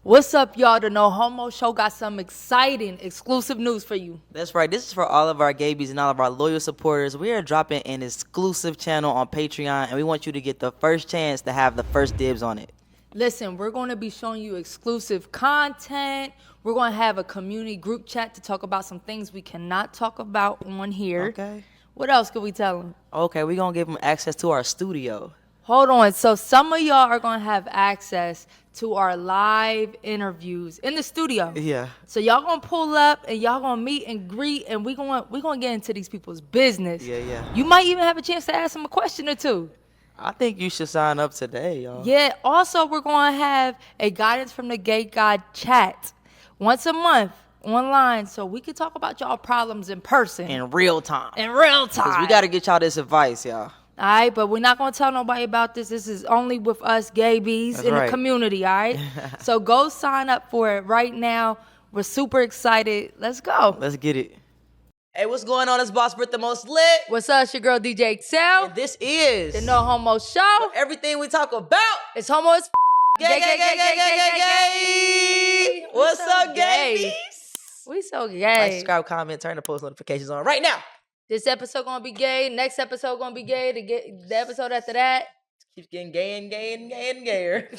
What's up, y'all? The No Homo Show got some exciting, exclusive news for you. That's right. This is for all of our gabies and all of our loyal supporters. We are dropping an exclusive channel on Patreon, and we want you to get the first chance to have the first dibs on it. Listen, we're going to be showing you exclusive content. We're going to have a community group chat to talk about some things we cannot talk about on here. Okay. What else could we tell them? Okay, we're going to give them access to our studio. Hold on. So some of y'all are going to have access to our live interviews in the studio. Yeah. So y'all going to pull up and y'all going to meet and greet, and we going to get into these people's business. Yeah. You might even have a chance to ask them a question or two. I think you should sign up today, y'all. Yeah. Also, we're going to have a Guidance from the Gay God chat once a month online, so we can talk about y'all problems in person. In real time. Because we got to get y'all this advice, y'all. All right, but we're not going to tell nobody about this. This is only with us gabies in the community, all right? So go sign up for it right now. We're super excited. Let's go. Let's get it. Hey, what's going on? It's Boss Britt, the most lit. What's up? It's your girl, DJ eXeL. And this is The No Homo Show. everything we talk about. It's homo as Gay. What's up, gabies? We so Like, gay. subscribe, comment, turn the post notifications on right now. This episode going to be gay. Next episode going to be gay. The episode after that. Keeps getting gay and gayer.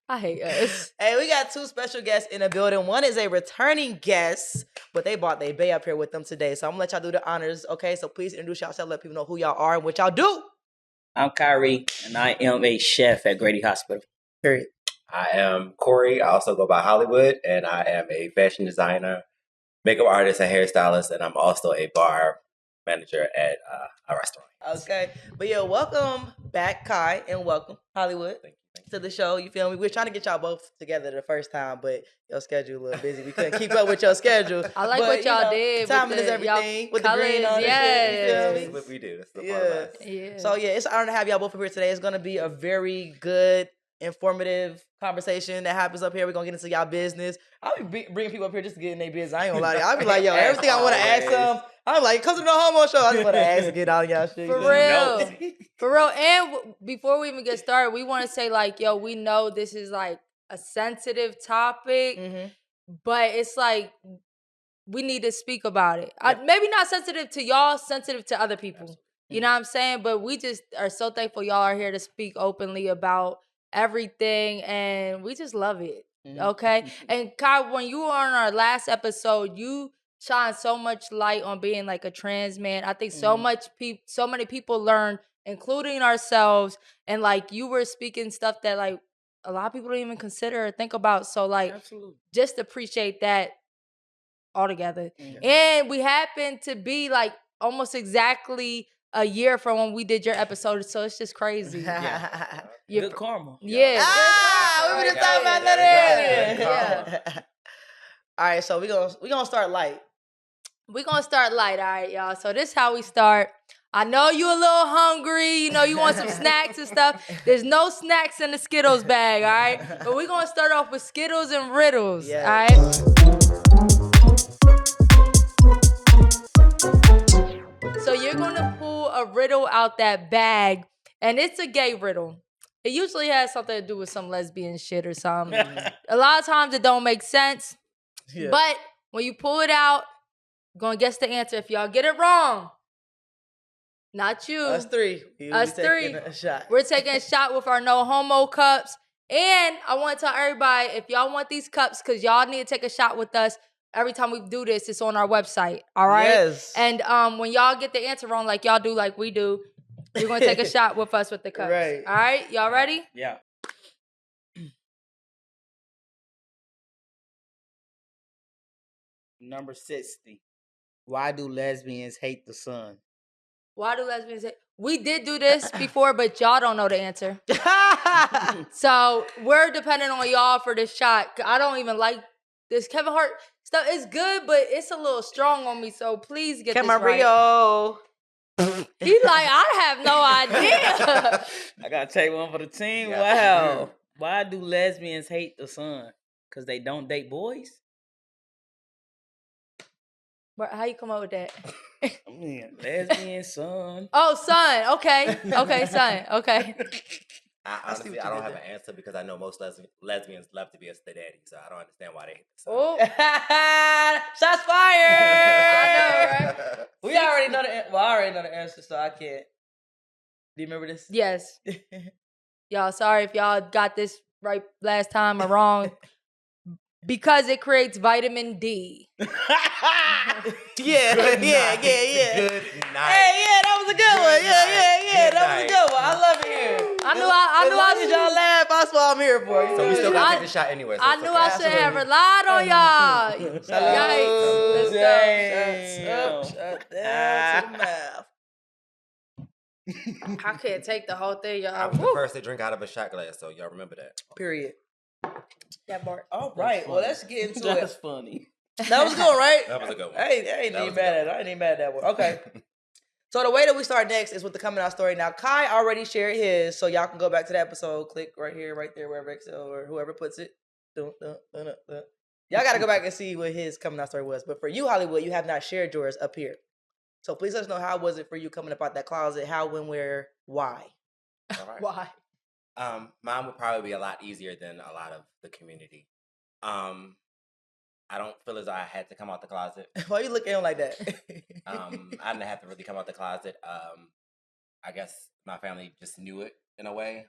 I hate us. Hey, we got two special guests in the building. One is a returning guest, but they brought their bae up here with them today. So I'm going to let y'all do the honors, okay? So please introduce yourself, let people know who y'all are and what y'all do. I'm CAI'REE, and I am a chef at Grady Hospital. Period. I am Corey. I also go by Hollywood, and I am a fashion designer, makeup artist, and hairstylist, and I'm also a bar manager at a restaurant. Okay. But yeah, welcome back, Kai, and welcome, Hollywood, Thank you. to the show. You feel me? We were trying to get y'all both together the first time, but your schedule a little busy. We couldn't keep up with your schedule. I like But, what y'all you know, did. Timing with is everything. With the green colors, on and shit. You feel me? That's what we do. That's the Yeah. part of us. Yeah. So yeah, it's an honor to have y'all both up here today. It's gonna be a very good, informative conversation that happens up here. We're gonna get into y'all business. I'll be bringing people up here just to get in their business. I ain't gonna lie to you. I'll be like, yo, everything I want to ask them. I'm like, come to the Homo Show. I just want to ask and get all y'all shit. For you know? real. No. For real. And before we even get started, we want to say, like, yo, we know this is like a sensitive topic, Mhm. but it's like we need to speak about it. Maybe not sensitive to y'all, sensitive to other people. You know what I'm saying? But we just are so thankful y'all are here to speak openly about everything, and we just love it. Mhm. Okay? And Kai, when you were on our last episode, you shine so much light on being like a trans man. I think so many people learn, including ourselves, and like you were speaking stuff that like a lot of people don't even consider or think about. So like Absolutely. just appreciate that altogether. Yeah. And we happen to be like almost exactly a year from when we did your episode, so it's just crazy. Yeah. Yeah. Good karma. Yeah. We were just talking about that Yeah. earlier. All right, so we gonna start light. We're going to start light, all right, y'all. So this is how we start. I know you a little hungry. You know, you want some snacks and stuff. There's no snacks in the Skittles bag, all right? But we're going to start off with Skittles and riddles, Yes. all right? So you're going to pull a riddle out that bag, and it's a gay riddle. It usually has something to do with some lesbian shit or something. A lot of times it don't make sense. Yeah. But when you pull it out, gonna guess the answer. If y'all get it wrong, not you. Us three. We Us taking three. A shot. We're taking a shot with our No Homo cups. And I want to tell everybody, if y'all want these cups, because y'all need to take a shot with us every time we do this, it's on our website. All right? Yes. And when y'all get the answer wrong, like y'all do, like we do, you're gonna take a shot with us with the cups. Right. All right? Y'all ready? Yeah. Number 60. Why do lesbians hate the sun? Why do lesbians say? We did do this before, but y'all don't know the answer. So we're depending on y'all for this shot. I don't even like this Kevin Hart stuff. It's good, but it's a little strong on me. So please get this right. Camarillo. He like, I have no idea. I gotta take one for the team. Yeah. Wow. Why do lesbians hate the sun? Because they don't date boys? But how you come up with that? I mean, lesbian, son. Oh, son. Okay. Okay, son. Okay. Honestly, I don't have an answer because I know most lesbians love to be a daddy, so I don't understand why they hate the song. Oh, shots fired! I know, right? We already know the. Well, I already know the answer, so I can't. Do you remember this? Yes. Y'all, sorry if y'all got this right last time or wrong. Because it creates vitamin D. yeah. Good Good night. Hey, yeah, that was a good one. Yeah. That was a good one. I love it here. I knew I should y'all laugh. That's what I'm here for. So we still gotta take the shot anyway. So I knew I should have relied on y'all. Yikes. Let's go. Shut down to the mouth. I can't take the whole thing, y'all. I was the first to drink out of a shot glass, so y'all remember that. Period. Yeah, Bart. All right. Well, let's get into it. That's funny. That was good, right? That was a good one. I ain't even mad at it. I ain't even mad at that one. Okay. So the way that we start next is with the coming out story. Now, Kai already shared his, so y'all can go back to the episode. Click right here, right there, wherever eXeL or whoever puts it. Y'all got to go back and see what his coming out story was. But for you, Hollywood, you have not shared yours up here. So please let us know, how was it for you coming up out that closet? How, when, where, why? All right. Why? Mine would probably be a lot easier than a lot of the community. I don't feel as though I had to come out the closet. Why you looking at him like that? I didn't have to really come out the closet. I guess my family just knew it in a way.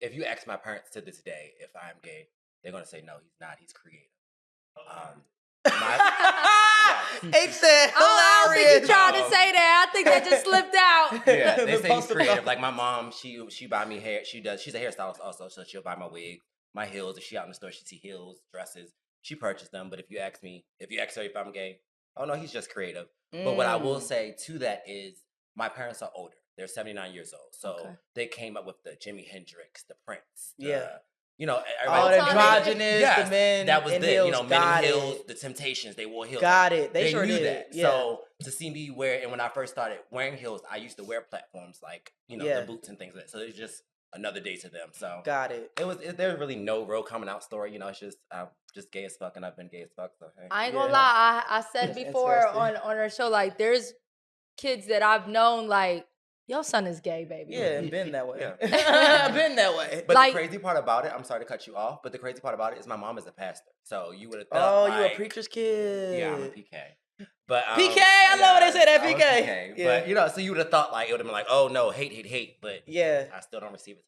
If you ask my parents to this day if I'm gay, they're gonna say no, he's not. He's creative. eXeL, I don't think hilarious. you tried to say that. I think that just slipped out. Yeah, they say he's creative. Like my mom, she buy me hair. She's a hairstylist also, so she'll buy my wig, my heels. If she out in the store, she see heels, dresses. She purchased them. But if you ask her if I'm gay, oh no, he's just creative. But what I will say to that is my parents are older. They're 79 years old. So they came up with the Jimi Hendrix, the Prince. You know, all the androgynous, the men that was in the, heels. you know, men in heels, the Temptations, they wore heels. Got it. They sure knew did that. Yeah. So to see me wear, and when I first started wearing heels, I used to wear platforms like, you know, the boots and things like that. So it's just another day to them. So got it. There's really no real coming out story. You know, it's just I'm just gay as fuck, and I've been gay as fuck. So hey. I ain't gonna lie. I said before on our show, like, there's kids that I've known, like, your son is gay, baby. Yeah, been that way. Yeah. Been that way. But like, the crazy part about it, I'm sorry to cut you off, but the crazy part about it is my mom is a pastor. So you would have thought, you a preacher's kid. Yeah, I'm a PK. But PK, I love when they say that, PK. Yeah. But you know, so you would have thought like it would have been like, oh no, hate, but I still don't receive it.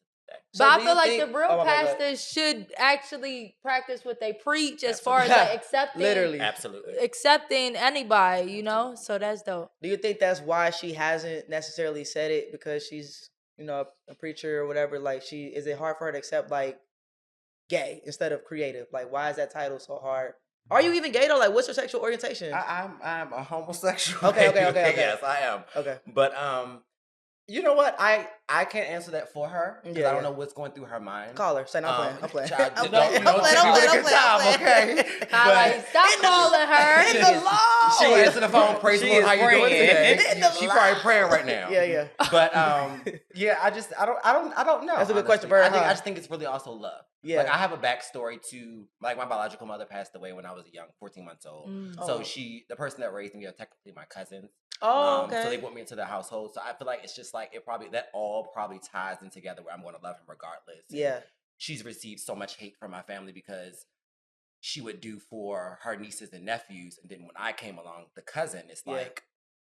But I feel like the real pastors should actually practice what they preach as far as like accepting, literally, absolutely accepting anybody, you know. So that's dope. Do you think that's why she hasn't necessarily said it, because she's, you know, a preacher or whatever? Like, is it hard for her to accept like gay instead of creative? Like, why is that title so hard? Are you even gay though? Like, what's your sexual orientation? I'm a homosexual. Okay. Yes, I am. Okay, but you know what? I can't answer that for her because I don't know what's going through her mind. Call her. Say, no, I'm playing. I'm playing. Okay. Stop calling her. In the law. She answer the phone. Praise the Lord. How you doing today? She probably praying right now. Yeah. But yeah, I don't know. That's a good question for her. I just think it's really also love. Yeah. Like, I have a backstory to, like, my biological mother passed away when I was young, 14 months old. So the person that raised me are technically my cousins. Okay. So they brought me into the household. So I feel like it's just like that all probably ties in together where I'm going to love him regardless. Yeah. And she's received so much hate from my family because she would do for her nieces and nephews, and then when I came along, the cousin is like,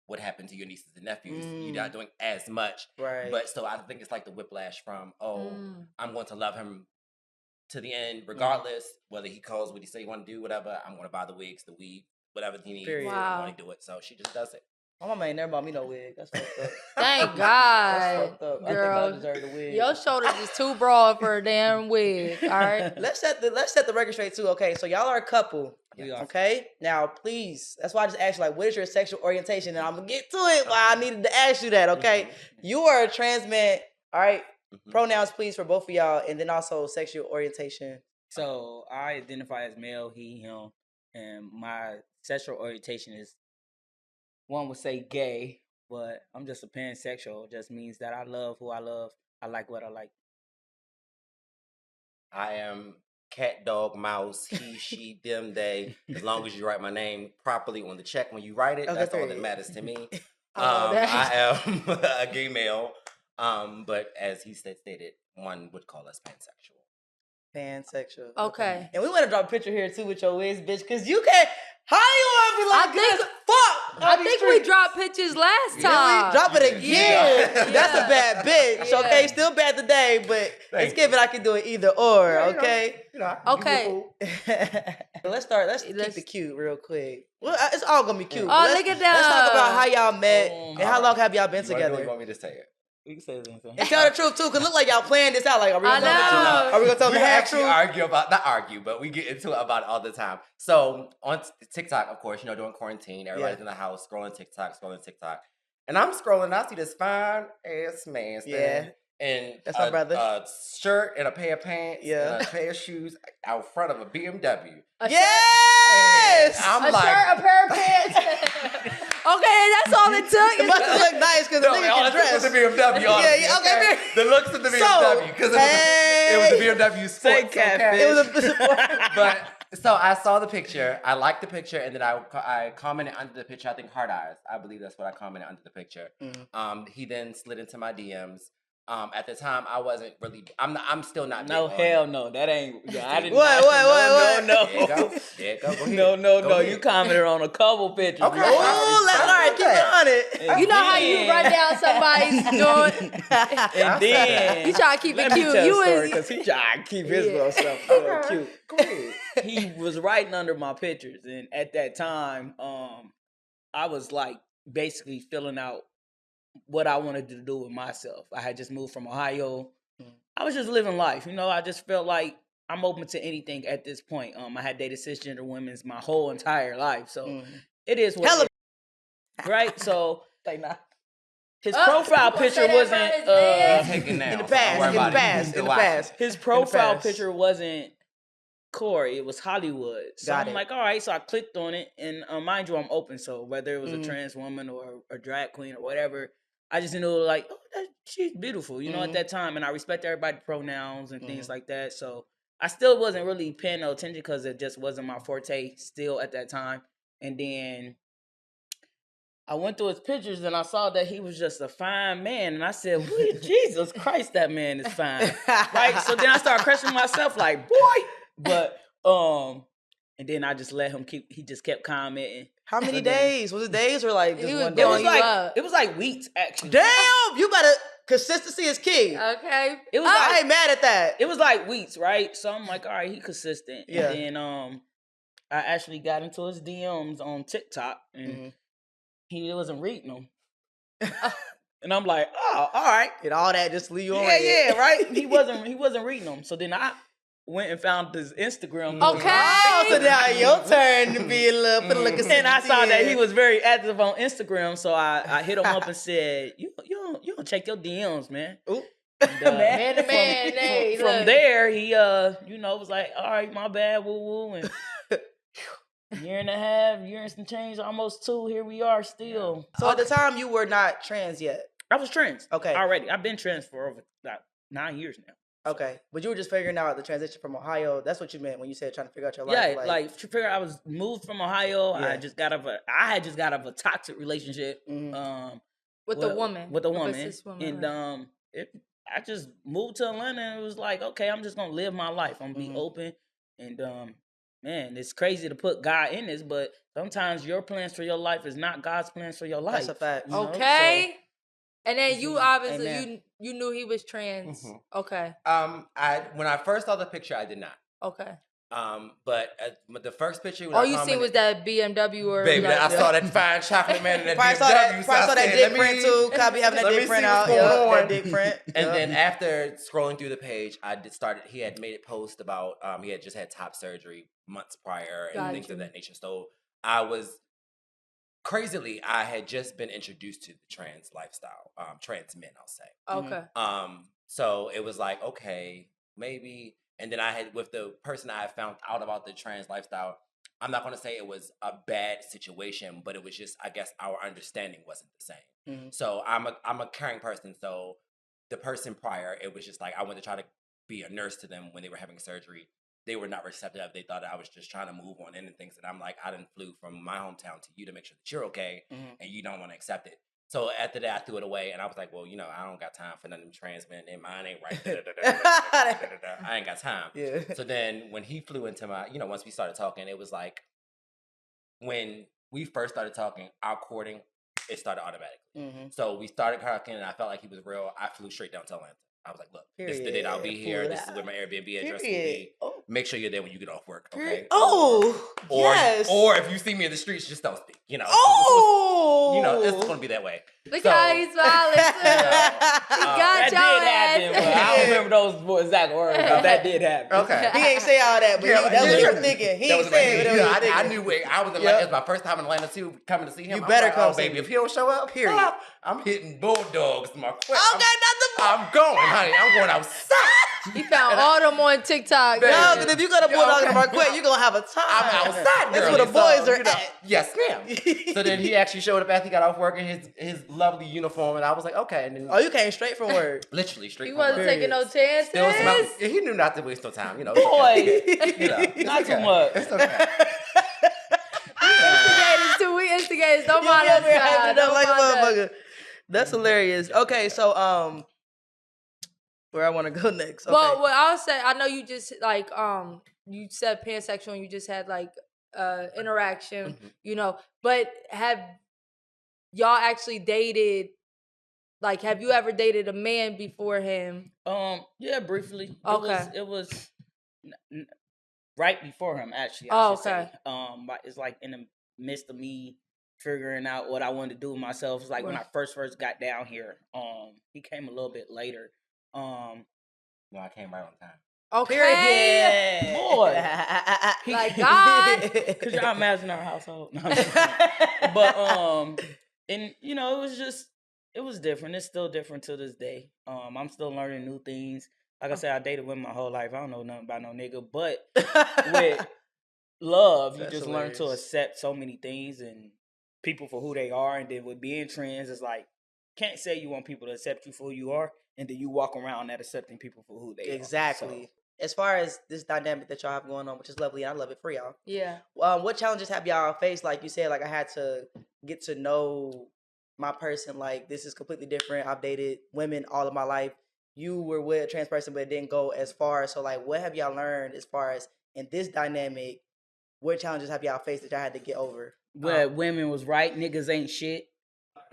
what happened to your nieces and nephews? You're not doing as much. Right. But so I think it's like the whiplash from, I'm going to love him to the end, regardless whether he calls what he say he want to do, whatever. I'm going to buy the wigs, the weed, whatever he needs. Wow. I want to do it. So she just does it. My mama ain't never bought me no wig. That's fucked up. Thank God, That's fucked up. girl. I think I deserve the wig. Your shoulders is too broad for a damn wig. All right. Let's set the record straight too. Okay, so y'all are a couple. Yeah. Okay, now please. That's why I just asked you, like, what is your sexual orientation? And I'm gonna get to it. Why I needed to ask you that. Okay, you are a trans man. All right. Pronouns, please, for both of y'all, and then also sexual orientation. So I identify as male, he, him, and my sexual orientation is, one would say gay, but I'm just a pansexual. It just means that I love who I love. I like what I like. I am cat, dog, mouse, he, she, them, they. As long as you write my name properly on the check when you write it, that's all that matters to me. I am a gay male. But as he stated, one would call us pansexual. Pansexual. Okay. And we want to drop a picture here too with your wigs, bitch, because you can't. How you want to be like good as fuck? I think we dropped pictures last time. Really? Drop it again. Yeah. That's a bad bitch. Yeah. Okay, still bad today, but it's given I can do it either or. Okay. Okay. Let's keep it cute real quick. Well, it's all gonna be cute. Oh, Let's, look at that. Let's talk about how y'all met and how long have y'all been together. You want me to say it? You can say anything. And tell the truth too, cause look like y'all playing this out. Like, are we gonna tell them the half truth? Not argue, but we get into it about it all the time. So on TikTok, of course, during quarantine, everybody's in the house scrolling TikTok, and I'm scrolling. And I see this fine ass man standing in that's my brother. A shirt and a pair of pants and a pair of shoes out front of a BMW. Yes, I'm a shirt, a pair of pants. Okay, that's all it took. It must look nice because the nigga can dress. The BMW. Okay. The looks of the BMW because it was the BMW Sport. But so I saw the picture. I liked the picture, and then I commented under the picture. I think heart eyes. I believe that's what I commented under the picture. He then slid into my DMs. At the time, I wasn't really. I'm still not. No, hell no. That ain't. I didn't. What? No. There you go. Go ahead. No. You commented on a couple pictures. Okay. All right. Keep it on it. You know how you run down somebody's joint, and then you try to keep it cute. You is because he trying to keep his little stuff cute. Go ahead. He was writing under my pictures, and at that time, I was like basically filling out what I wanted to do with myself. I had just moved from Ohio. I was just living life. I just felt like I'm open to anything at this point. I had dated cisgender women my whole entire life. So it is what it is. Right? So his profile picture wasn't in the past. His profile picture wasn't Corey, it was Hollywood. So I'm like, all right. So I clicked on it, and mind you, I'm open. So whether it was a trans woman or a drag queen or whatever, I just knew like, she's beautiful, at that time. And I respect everybody's pronouns and things like that. So I still wasn't really paying no attention because it just wasn't my forte still at that time. And then I went through his pictures and I saw that he was just a fine man. And I said, Jesus Christ, that man is fine. Right? So then I started questioning myself like, boy. But, and then I just let him he just kept commenting. How many days? Was it days or like just one day? It was like weeks, actually. Damn! You better, consistency is key. Okay. It was I ain't mad at that. It was like weeks, right? So I'm like, all right, he consistent. Yeah. And then I actually got into his DMs on TikTok and he wasn't reading them. And I'm like, oh, all right. And all that just leave you on. Yeah, right? He wasn't reading them. So then I went and found his Instagram. Okay. So now your turn to be put a little and I saw that he was very active on Instagram, so I hit him up and said, "You don't check your DMs, man." Ooh. And, from there, he was like, "All right, my bad, woo woo." And year and some change, almost 2. Here we are still. So at the time, you were not trans yet. I was trans. Okay. Already, I've been trans for over about 9 years now. Okay, but you were just figuring out the transition from Ohio. That's what you meant when you said trying to figure out your life. Yeah, like to figure. I was moved from Ohio. Yeah. I had just got out of a toxic relationship with a woman. And I just moved to Atlanta and it was like, okay, I'm just gonna live my life. I'm gonna be open. And man, it's crazy to put God in this, but sometimes your plans for your life is not God's plans for your life. That's a fact. Okay. So, and then you obviously you knew he was trans. Okay. When I first saw the picture, I did not. Okay. But the first picture. All you seen was that BMW or baby. I saw that fine chocolate man in that BMW. Probably saw that dick print too. Could be having that dick print out. That dick print. And then after scrolling through the page, he had made a post about he had just had top surgery months prior and things of that nature. So I was. Crazily, I had just been introduced to the trans lifestyle, trans men, I'll say. Okay. So it was like, okay, maybe. And then I had, with the person I had found out about the trans lifestyle, I'm not going to say it was a bad situation, but it was just, I guess, our understanding wasn't the same. So I'm a caring person. So the person prior, it was just like, I went to try to be a nurse to them when they were having surgery. They were not receptive. They thought I was just trying to move on into things. And I'm like, I done flew from my hometown to you to make sure that you're okay, and you don't want to accept it. So after that, I threw it away, and I was like, well, I don't got time for none of them trans men, and mine ain't right. I ain't got time. Yeah. So then when he flew into my, once we started talking, it was like when we first started talking, our courting, it started automatically. So we started talking, and I felt like he was real. I flew straight down to Atlanta. I was like, look, this is the date I'll be here. This is where my Airbnb address will be. Make sure you're there when you get off work, okay? Yes. Or if you see me in the streets, just don't speak, It's going to be that way. Look how he's smiling, too. He got that did happen, but I don't remember those exact words, but that did happen. Okay. He ain't say all that, but that's what you're thinking. He ain't saying what you're thinking. I knew it. I was in Atlanta. It was my first time in Atlanta, too, coming to see him. You better come, baby. If he don't show up, period. I'm hitting bulldogs. I'm going, honey. I'm going outside. He found all them on TikTok. No, because if you go to Bulldog and Marquette, you're going to have a time. I'm outside, That's where the boys are at. Yes, ma'am. So then he actually showed up after he got off work in his lovely uniform, and I was like, okay. And then, you came straight from work. Literally straight he from work. wasn't taking no chances. He knew not to waste no time, Boy, not too much. It's okay. Instigators too. We instigators. Don't mind us. Don't like a mind us. motherfucker. That's hilarious. Okay, so where I want to go next. Okay. Well, what I'll say, I know you just you said pansexual and you just had like interaction, but have y'all actually dated? Like, have you ever dated a man before him? Yeah, briefly. Okay. It was right before him, actually. Oh, okay. But it's like in the midst of me figuring out what I wanted to do with myself. It's like when I first got down here. He came a little bit later. No, I came right on time. Okay. Boy. Like God. Could y'all imagine our household? No, but and it was different. It's still different to this day. I'm still learning new things. Like I said, I dated women my whole life. I don't know nothing about no nigga, but with love, you just learn to accept so many things and people for who they are. And then with being trans, it's like, can't say you want people to accept you for who you are, and then you walk around not accepting people for who they are. Exactly. So, as far as this dynamic that y'all have going on, which is lovely, and I love it for y'all. Yeah. What challenges have y'all faced? Like you said, like I had to get to know my person. Like this is completely different. I've dated women all of my life. You were with a trans person, but it didn't go as far. So like, what have y'all learned as far as in this dynamic? What challenges have y'all faced that y'all had to get over? Where women was right, niggas ain't shit.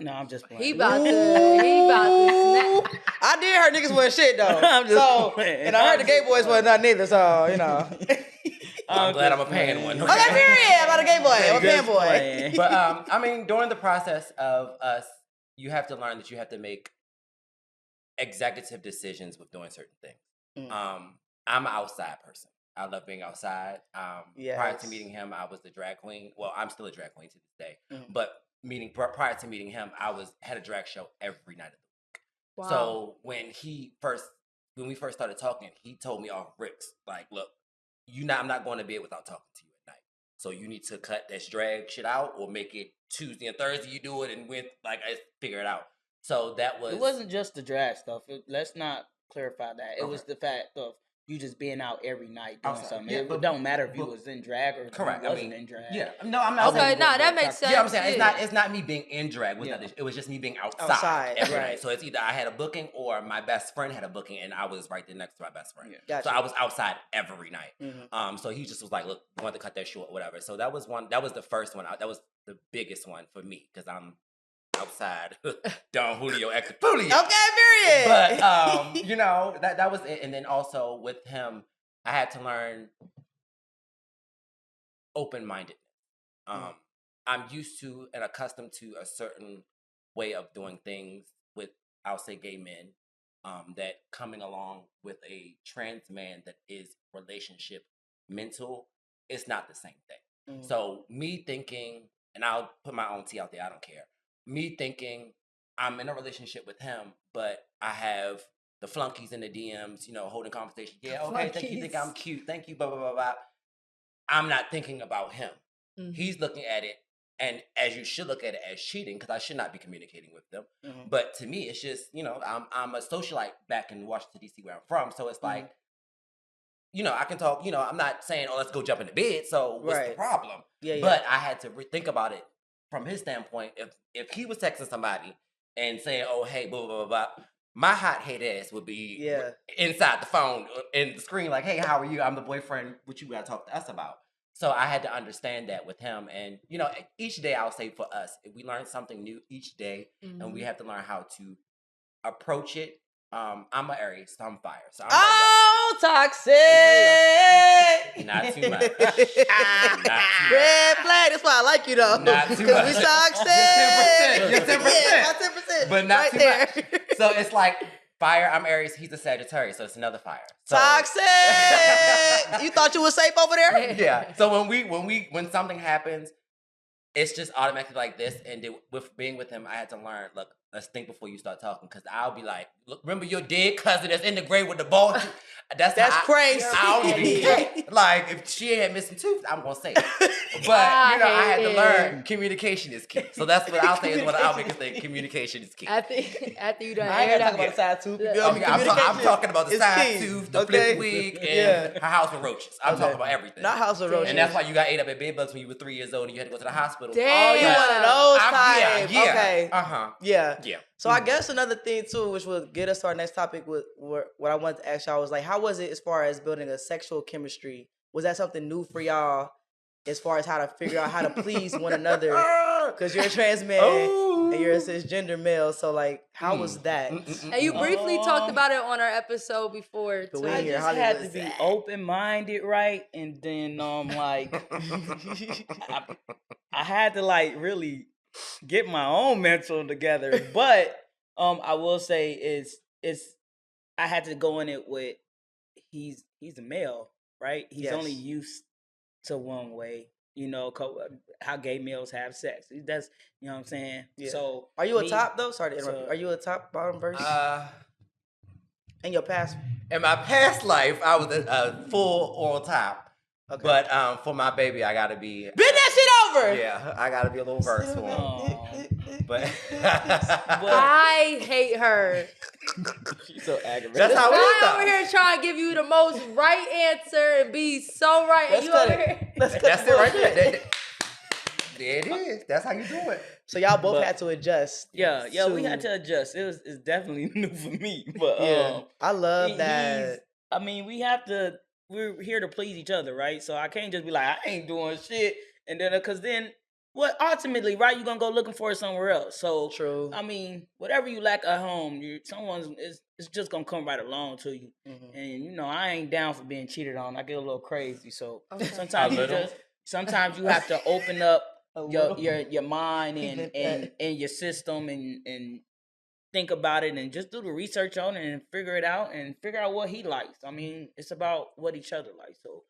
No, I'm just playing. He about to snap. I did hear niggas wasn't shit though. Playing. And I heard the gay boys wasn't nothing either. So I'm glad I'm a pan one. Okay, period. I'm not a gay boy. I'm a pan boy. But I mean, during the process of us, you have to learn that you have to make executive decisions with doing certain things. I'm an outside person. I love being outside. Prior to meeting him, I was the drag queen. Well, I'm still a drag queen to this day. But prior to meeting him, I had a drag show every night of the week. Wow. So when we first started talking, he told me off bricks, like, look, I'm not going to bed without talking to you at night. So you need to cut this drag shit out or make it Tuesday and Thursday you do it and I figure it out. So that was... It wasn't just the drag stuff. Let's not clarify that. It was the fact of you just being out every night doing something. Yeah, it don't matter if you was in drag or correct. You wasn't in drag. Yeah. No, I'm not okay, that makes sense. Yeah, I'm saying it's not me being in drag. It was just me being outside every night. So it's either I had a booking or my best friend had a booking and I was right there next to my best friend. Yeah. Gotcha. So I was outside every night. So he just was like, look, I want to cut that short, whatever. So that was the first one. That was the biggest one for me because I'm outside. Don Julio ex Julio. Okay, period. But that was it. And then also with him, I had to learn open-mindedness. I'm used to and accustomed to a certain way of doing things with, I'll say, gay men. That coming along with a trans man that is relationship mental, it's not the same thing. So me thinking, and I'll put my own tea out there, I don't care. Me thinking I'm in a relationship with him, but I have the flunkies in the DMs, holding conversation. Yeah, okay, thank you, think I'm cute. Thank you, blah, blah, blah, blah. I'm not thinking about him. He's looking at it, and as you should look at it, as cheating, because I should not be communicating with them. But to me, it's just, I'm a socialite back in Washington, D.C., where I'm from. So it's like, I can talk, I'm not saying, oh, let's go jump into bed. So what's the problem? But I had to think about it from his standpoint. If he was texting somebody and saying, "Oh, hey, blah blah blah blah." My hot hate ass would be inside the phone and the screen, like, "Hey, how are you? I'm the boyfriend. What you gotta talk to us about?" So I had to understand that with him, and each day I'll say for us, we learn something new each day, and we have to learn how to approach it. I'm an Aries, so I'm fire. So I'm toxic. Not too much. Not too much. Red flag. That's why I like you though. Not too Because much. we toxic. You're 10%. Yeah, my 10%. But not right too there. much. So it's like fire. I'm Aries. He's a Sagittarius, so it's another fire. So, toxic. You thought you were safe over there? Yeah. So when something happens, it's just automatically like this. And with being with him, I had to learn. Look, let's think before you start talking, because I'll be like, "Look, remember your dead cousin that's in the grave with the ball?" That's crazy. I'll be like, if she had missing tooth, I'm gonna say it. But I had to learn communication is key. So that's what I'll say is what I'll make it say. Communication is key. After you done I ain't gotta talk about the side tooth. I'm talking about the side tooth, the flip wig, and her house with roaches. I'm talking about everything. Not house with roaches. And that's why you got ate up at bed bugs when you were 3 years old and you had to go to the hospital. Damn. Oh, you one of those types. Yeah. Okay. Yeah. So I guess another thing too, which will get us to our next topic, with what I wanted to ask y'all was like, how was it as far as building a sexual chemistry? Was that something new for y'all as far as how to figure out how to please one another? Because you're a trans man and you're a cisgender male, so like, how was that? And you briefly talked about it on our episode before too. we I here, just Hollywood had to and be Cai. open-minded, right? And then like I had to like really get my own mental together. But I will say it's I had to go in it with he's a male, right? He's only used to one way, how gay males have sex. That's what I'm saying. Yeah. So Are you a top though? Sorry to interrupt. Are you a top bottom verse? In your past? In my past life, I was a full oral top. Okay. But for my baby, I gotta be. Bend that shit over. Yeah, I gotta be a little verse for him. But I hate her. She's so aggravated. That's how it is. I'm over here trying to give you the most right answer and be so right. Let's and you cut over it. here. Let's cut That's the it right bullshit. there. There it is. That's how you do it. So y'all both had to adjust. Yeah, we had to adjust. It's definitely new for me, but I love that. I mean, we're here to please each other, right? So I can't just be like, I ain't doing shit, and then because then what ultimately, right? You're gonna go looking for it somewhere else. So True. I mean, whatever you lack at home, it's just gonna come right along to you. Mm-hmm. And I ain't down for being cheated on. I get a little crazy, so sometimes you have to open up your mind and your system and think about it and just do the research on it and figure it out and figure out what he likes. I mean, it's about what each other likes. So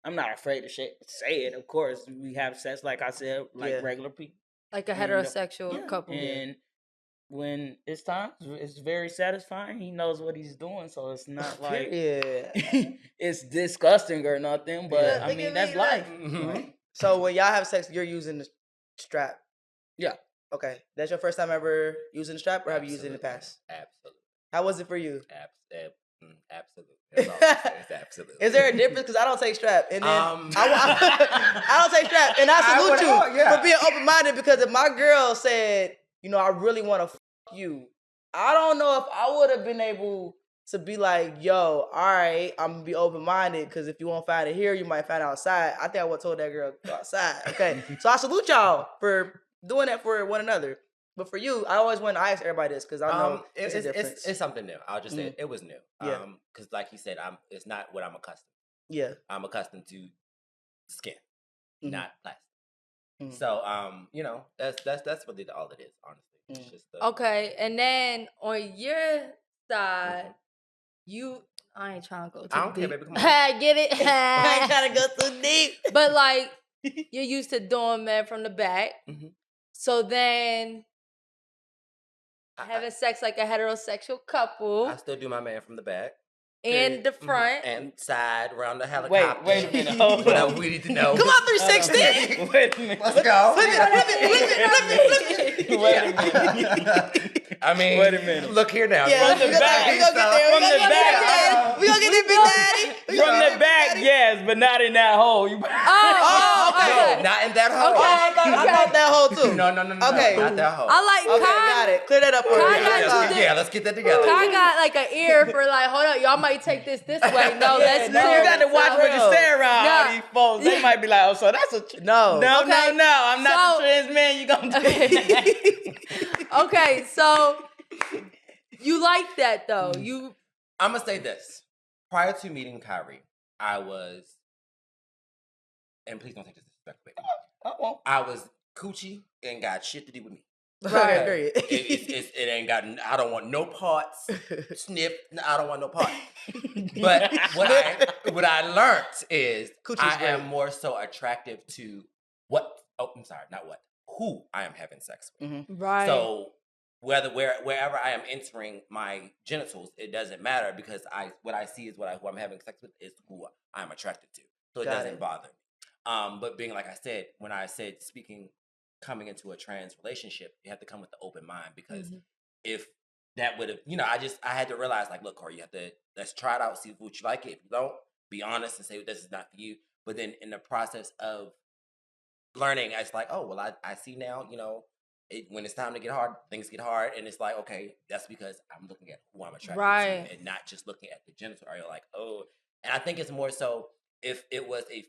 I'm not afraid to say it. Of course, we have sex, like I said, like regular people, like a heterosexual couple. And when it's time, it's very satisfying. He knows what he's doing, so it's not like it's disgusting or nothing. But I mean, that's life. Mm-hmm. So when y'all have sex, you're using the strap. Yeah. Okay. That's your first time ever using the strap, or have you used it in the past? Absolutely. How was it for you? Absolutely. That's all I'm saying. It's absolutely. Is there a difference? Because I don't take strap, and then I don't take strap, and I salute you for being open minded. Because if my girl said, I really want to fuck you, I don't know if I would have been able to be like, yo, all right, I'm gonna be open minded. Because if you won't find it here, you might find it outside. I think I would have told that girl go outside. Okay, so I salute y'all for doing that for one another. But for you, I always want to ask everybody this because I know it's something new. I'll just say it was new. Yeah. Because like you said, it's not what I'm accustomed. Yeah. I'm accustomed to skin, not plastic. So that's really all it is, honestly. It's just okay, and then on your side, I ain't trying to go too deep. I don't care, baby. Come on. Get it? I ain't trying to go too deep. But like, you're used to doing men from the back. Mm-hmm. So then having sex like a heterosexual couple. I still do my man from the back. And the front. And side, around the helicopter. Wait a minute. Hold on. We need to know. Come on, 360. Wait a minute. Let's go. Flip it. Wait a minute. I mean, wait a minute. Look here now. Yeah, From the back. We gonna get there. From the back. We gonna get there, Big Daddy. From the back, yes, but not in that hole. Oh, Okay. No, not in that hole. Okay. I thought that hole too. No. Okay. Not that hole. I like Okay, Kai. got it. Clear that up for Kai me. got you. Yeah, let's get that together. Kai got like an ear for like, hold up, y'all might take this way. No, let's No, clear you got to this watch up. what you say around all No. these folks. They might be like, oh, so that's a... No. No, Okay. I'm not So- the trans man. You gonna do Okay, so you like that though. You I'm gonna say this. Prior to meeting CAI'REE, I was, and please don't take this disrespectful. I won't. I was coochie and got shit to do with me. Right, period. It ain't got. I don't want no parts. Sniff. I don't want no parts. But what I learned is Coochie's I great. am more so attractive to what. Oh, I'm sorry, not what. Who I am having sex with. right. So wherever I am entering my genitals, it doesn't matter because what I see is who I'm having sex with is who I'm attracted to. So it Got doesn't it. bother me. But being like I said, when I said coming into a trans relationship, you have to come with the open mind because if that would have, I had to realize like, look, Corey, let's try it out, see what you like it. If you don't, be honest and say this is not for you. But then in the process of learning, it's like, oh, well, I see now, when it's time to get hard, things get hard. And it's like, okay, that's because I'm looking at who I'm attracted Right. to and not just looking at the genital area like, oh. And I think it's more so if it was a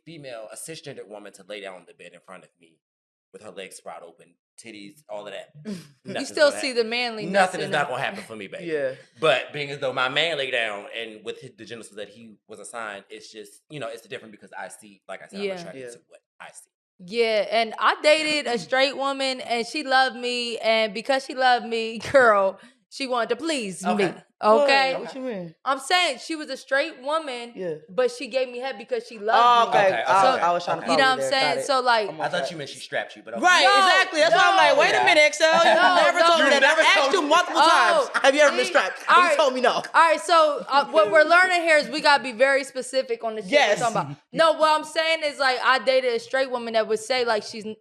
cisgendered woman to lay down on the bed in front of me with her legs spread open, titties, all of that. You still see the manliness. Nothing is in not it. going to happen for me, baby. Yeah. But being as though my man lay down and with the genitals that he was assigned, it's just, it's different because I see, like I said, Yeah. I'm attracted to what I see. Yeah, and I dated a straight woman and she loved me, and because she loved me, girl, she wanted to please me. Okay? What you mean? I'm saying she was a straight woman, Yeah. but she gave me head because she Oh, loved me. okay. Okay, I was trying to okay. follow You know what I'm there. saying? Got it. So like, I thought you meant she strapped you, but okay. Right, No, exactly. That's why I'm like, wait a minute, eXeL. You never told me that. I asked you multiple times. Have you ever been strapped? all And right. you told me no. All right, so what we're learning here is we gotta be very specific on the shit Yes. we're talking about. No, what I'm saying is like I dated a straight woman that would say like she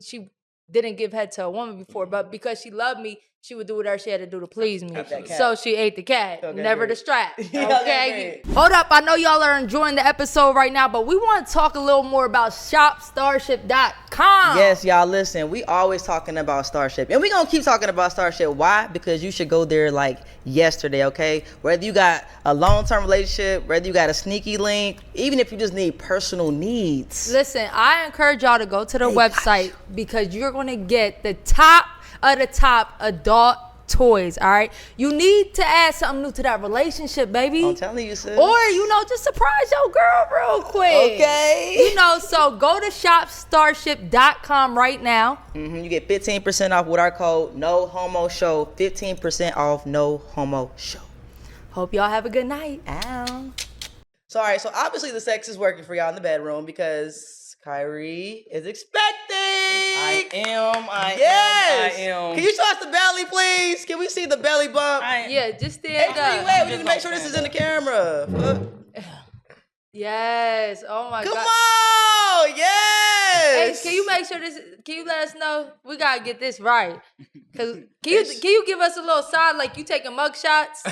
didn't give head to a woman before, but because she loved me, she would do whatever she had to do to please me. Absolutely. So she ate the cat, Okay, never great. the strap. Yeah, Okay. great. Hold up, I know y'all are enjoying the episode right now, but we want to talk a little more about shopstarship.com. Yes, y'all, listen, we always talking about Starship. And we going to keep talking about Starship. Why? Because you should go there like yesterday, okay? Whether you got a long-term relationship, whether you got a sneaky link, even if you just need personal needs. Listen, I encourage y'all to go to the website because you're going to get the top of the top adult toys, all right? You need to add something new to that relationship, baby. I'm telling you, sis. Or, just surprise your girl real quick. Okay. So go to shopstarship.com right now. You get 15% off with our code No Homo Show. 15% off No Homo Show. Hope y'all have a good night. Ow. So, all right, so obviously the sex is working for y'all in the bedroom because CAI'REE is expecting. I Yes. am. Can you show us the belly, please? Can we see the belly bump? Yeah, just stand Hey, up. wait, we need to make sure this is in the camera. Yes. Oh my Come God. on. Hey, Yes. can you make sure this? Can you let us know? We gotta get this right. Cause can you give us a little sign like you taking mug shots?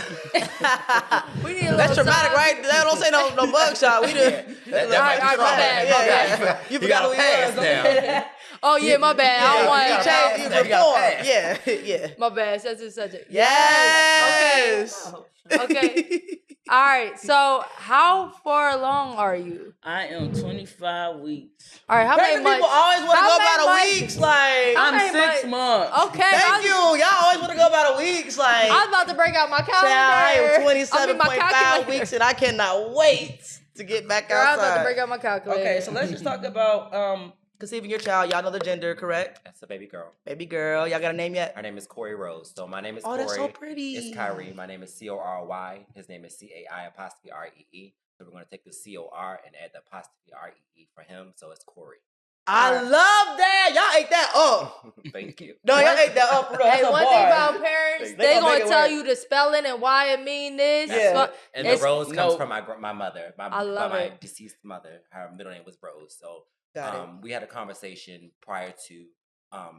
We need a little That's dramatic, sign. right? That don't say no mug shot. We did. That All right, might be my bad, my bad. Yeah. You You forgot got who to he pass was. now. Oh yeah, my bad. I don't want You to changed. change. You Now you gotta reformed. pass. Yeah. My bad. Such and such. Yes. Okay. All right. So how far along are you? I am 25 weeks. All right. How Pregnant many people months? always want to How go many by the months? weeks. Like, How I'm many 6 months. Okay. thank you. Y'all always want to go by the weeks. Like, I was about to break out my calendar. child, I am my 27.5 calculator. weeks, and I cannot wait to get back Girl, I was about to outside. break out my calculator. Okay, so let's just talk about Conceiving your child. Y'all know the gender, correct? That's a baby girl. Baby girl. Y'all got a name yet? Her name is Corey Rose. So my name is Oh, Corey. that's so pretty. It's CAI'REE. My name is CORY. His name is CAI''REE. So we're going to take the COR and add the apostrophe REE for him. So it's Corey. I love that. Y'all ate that up. Thank you. No, y'all ate that up for real. Hey, That's a one bar. thing about parents, They they gonna gonna make it tell work. you the spelling and why it mean this. Yeah. So- And it's- the Rose comes no. from my mother. I love my it. deceased mother. Her middle name was Rose. So Got it. we had a conversation prior to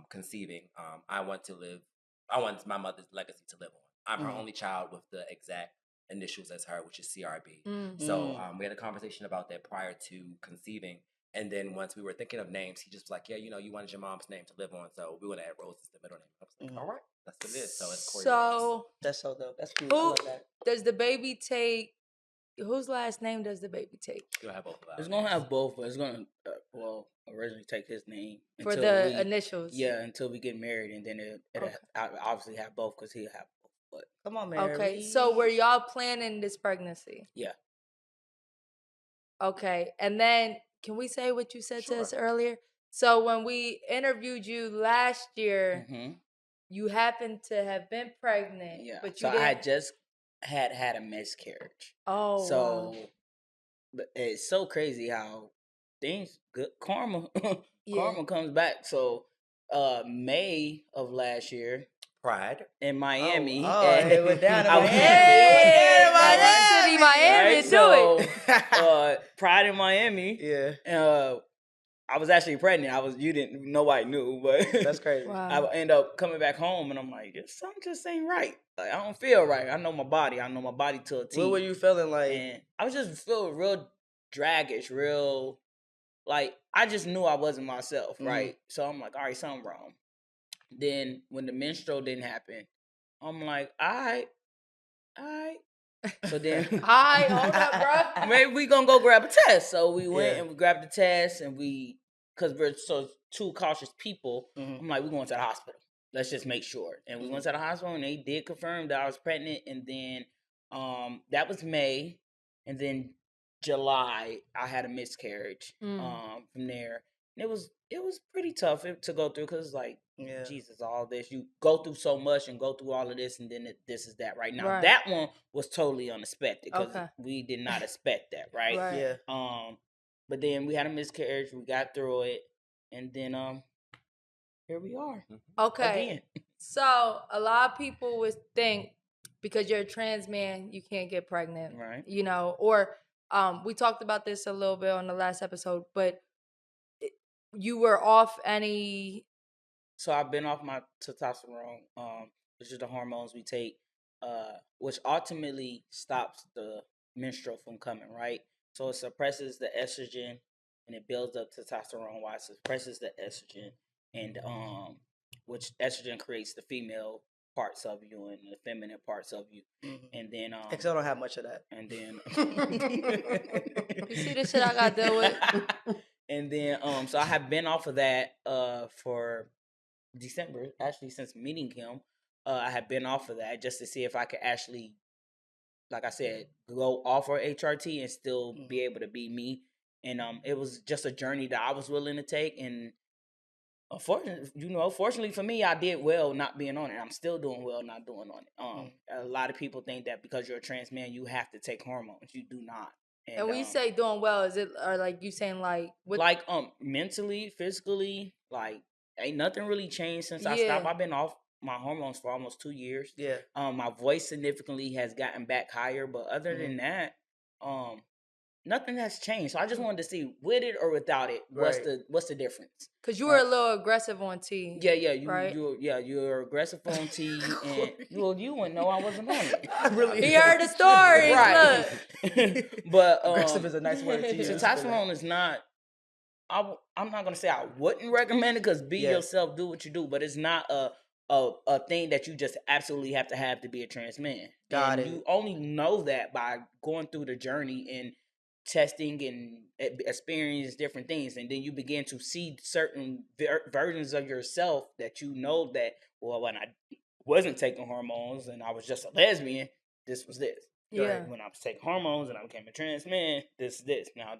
conceiving. I want my mother's legacy to live on. I'm her only child with the exact initials as her, which is CRB. Mm. So we had a conversation about that prior to conceiving. And then once we were thinking of names, he just was like, yeah, you know, you wanted your mom's name to live on, so we want to add Rose as the middle name. I was like, all right, that's what it is. So it's Corey. So That's so dope. That's cute. I who love that. does the baby take? Whose last name does the baby take? You'll have both of It's ours. gonna have both, but it's gonna originally take his name For until the we, initials. Yeah, until we get married, and then it'll Okay. obviously have both because he'll have both. But Come on, Mary. Okay. So were y'all planning this pregnancy? yeah, Okay. And then can we say what you said to Sure. us earlier? So when we interviewed you last year, you happened to have been pregnant. yeah. But you So didn't. I had just had a miscarriage. Oh. So Wow. but it's so crazy how things good karma Yeah. karma comes back. So May of last year Pride. in Miami. it went down in I was- Miami. Hey, Miami, Right, do so, it. Pride in Miami. Yeah, I was actually pregnant. Nobody knew, but that's crazy. Wow. I end up coming back home and I'm like, something just ain't right. Like, I don't feel right. I know my body. To a T. What were you feeling like? And I was just feeling real draggish, real like I just knew I wasn't myself, right? So I'm like, all right, something wrong. Then when the menstrual didn't happen, I'm like, all right. So then, Hold up, bro. maybe we gonna go grab a test. So we went and we grabbed the test, and because we're so two cautious people, I'm like, we're going to the hospital. Let's just make sure. And we went to the hospital, and they did confirm that I was pregnant. And then, that was May, and then July I had a miscarriage. From there, and it was pretty tough to go through because like. Yeah. Jesus, all this. You go through so much and go through all of this, and then this is that right now. Right. That one was totally unexpected because Okay. we did not expect that, right? Right. Yeah. But then we had a miscarriage. We got through it, and then here we are. Okay. Again. So a lot of people would think because you're a trans man, you can't get pregnant, Right. You know, or we talked about this a little bit on the last episode, but you were off any. So I've been off my testosterone, which is the hormones we take, which ultimately stops the menstrual from coming, right? So it suppresses the estrogen and it builds up testosterone while it suppresses the estrogen, and which estrogen creates the female parts of you and the feminine parts of you. And then eXeL don't have much of that. And then You see the shit I got to deal with? And then so I have been off of that for December, actually, since meeting him. I had been off of that just to see if I could actually, like I said, go off of HRT and still be able to be me. And it was just a journey that I was willing to take. And fortunately for me, I did well not being on it. I'm still doing well not doing on it. A lot of people think that because you're a trans man, you have to take hormones. You do not. And when you say doing well, is it or like you saying like what? Like mentally, physically, like ain't nothing really changed since I stopped. I've been off my hormones for almost 2 years. Yeah. My voice significantly has gotten back higher, but other than that, nothing has changed. So I just wanted to see with it or without it, what's the difference? Because you were a little aggressive on T. Yeah, you're aggressive on T, and you wouldn't know I wasn't on it. He heard the story, right? Look. But aggressive is a nice word to use. Testosterone is not. I'm not gonna say I wouldn't recommend it because be yourself, do what you do, but it's not a thing that you just absolutely have to be a trans man. Got it. You only know that by going through the journey and testing and experience different things, and then you begin to see certain versions of yourself that you know that, well, when I wasn't taking hormones and I was just a lesbian, this was this. Yeah. When I was taking hormones and I became a trans man, this is this. Now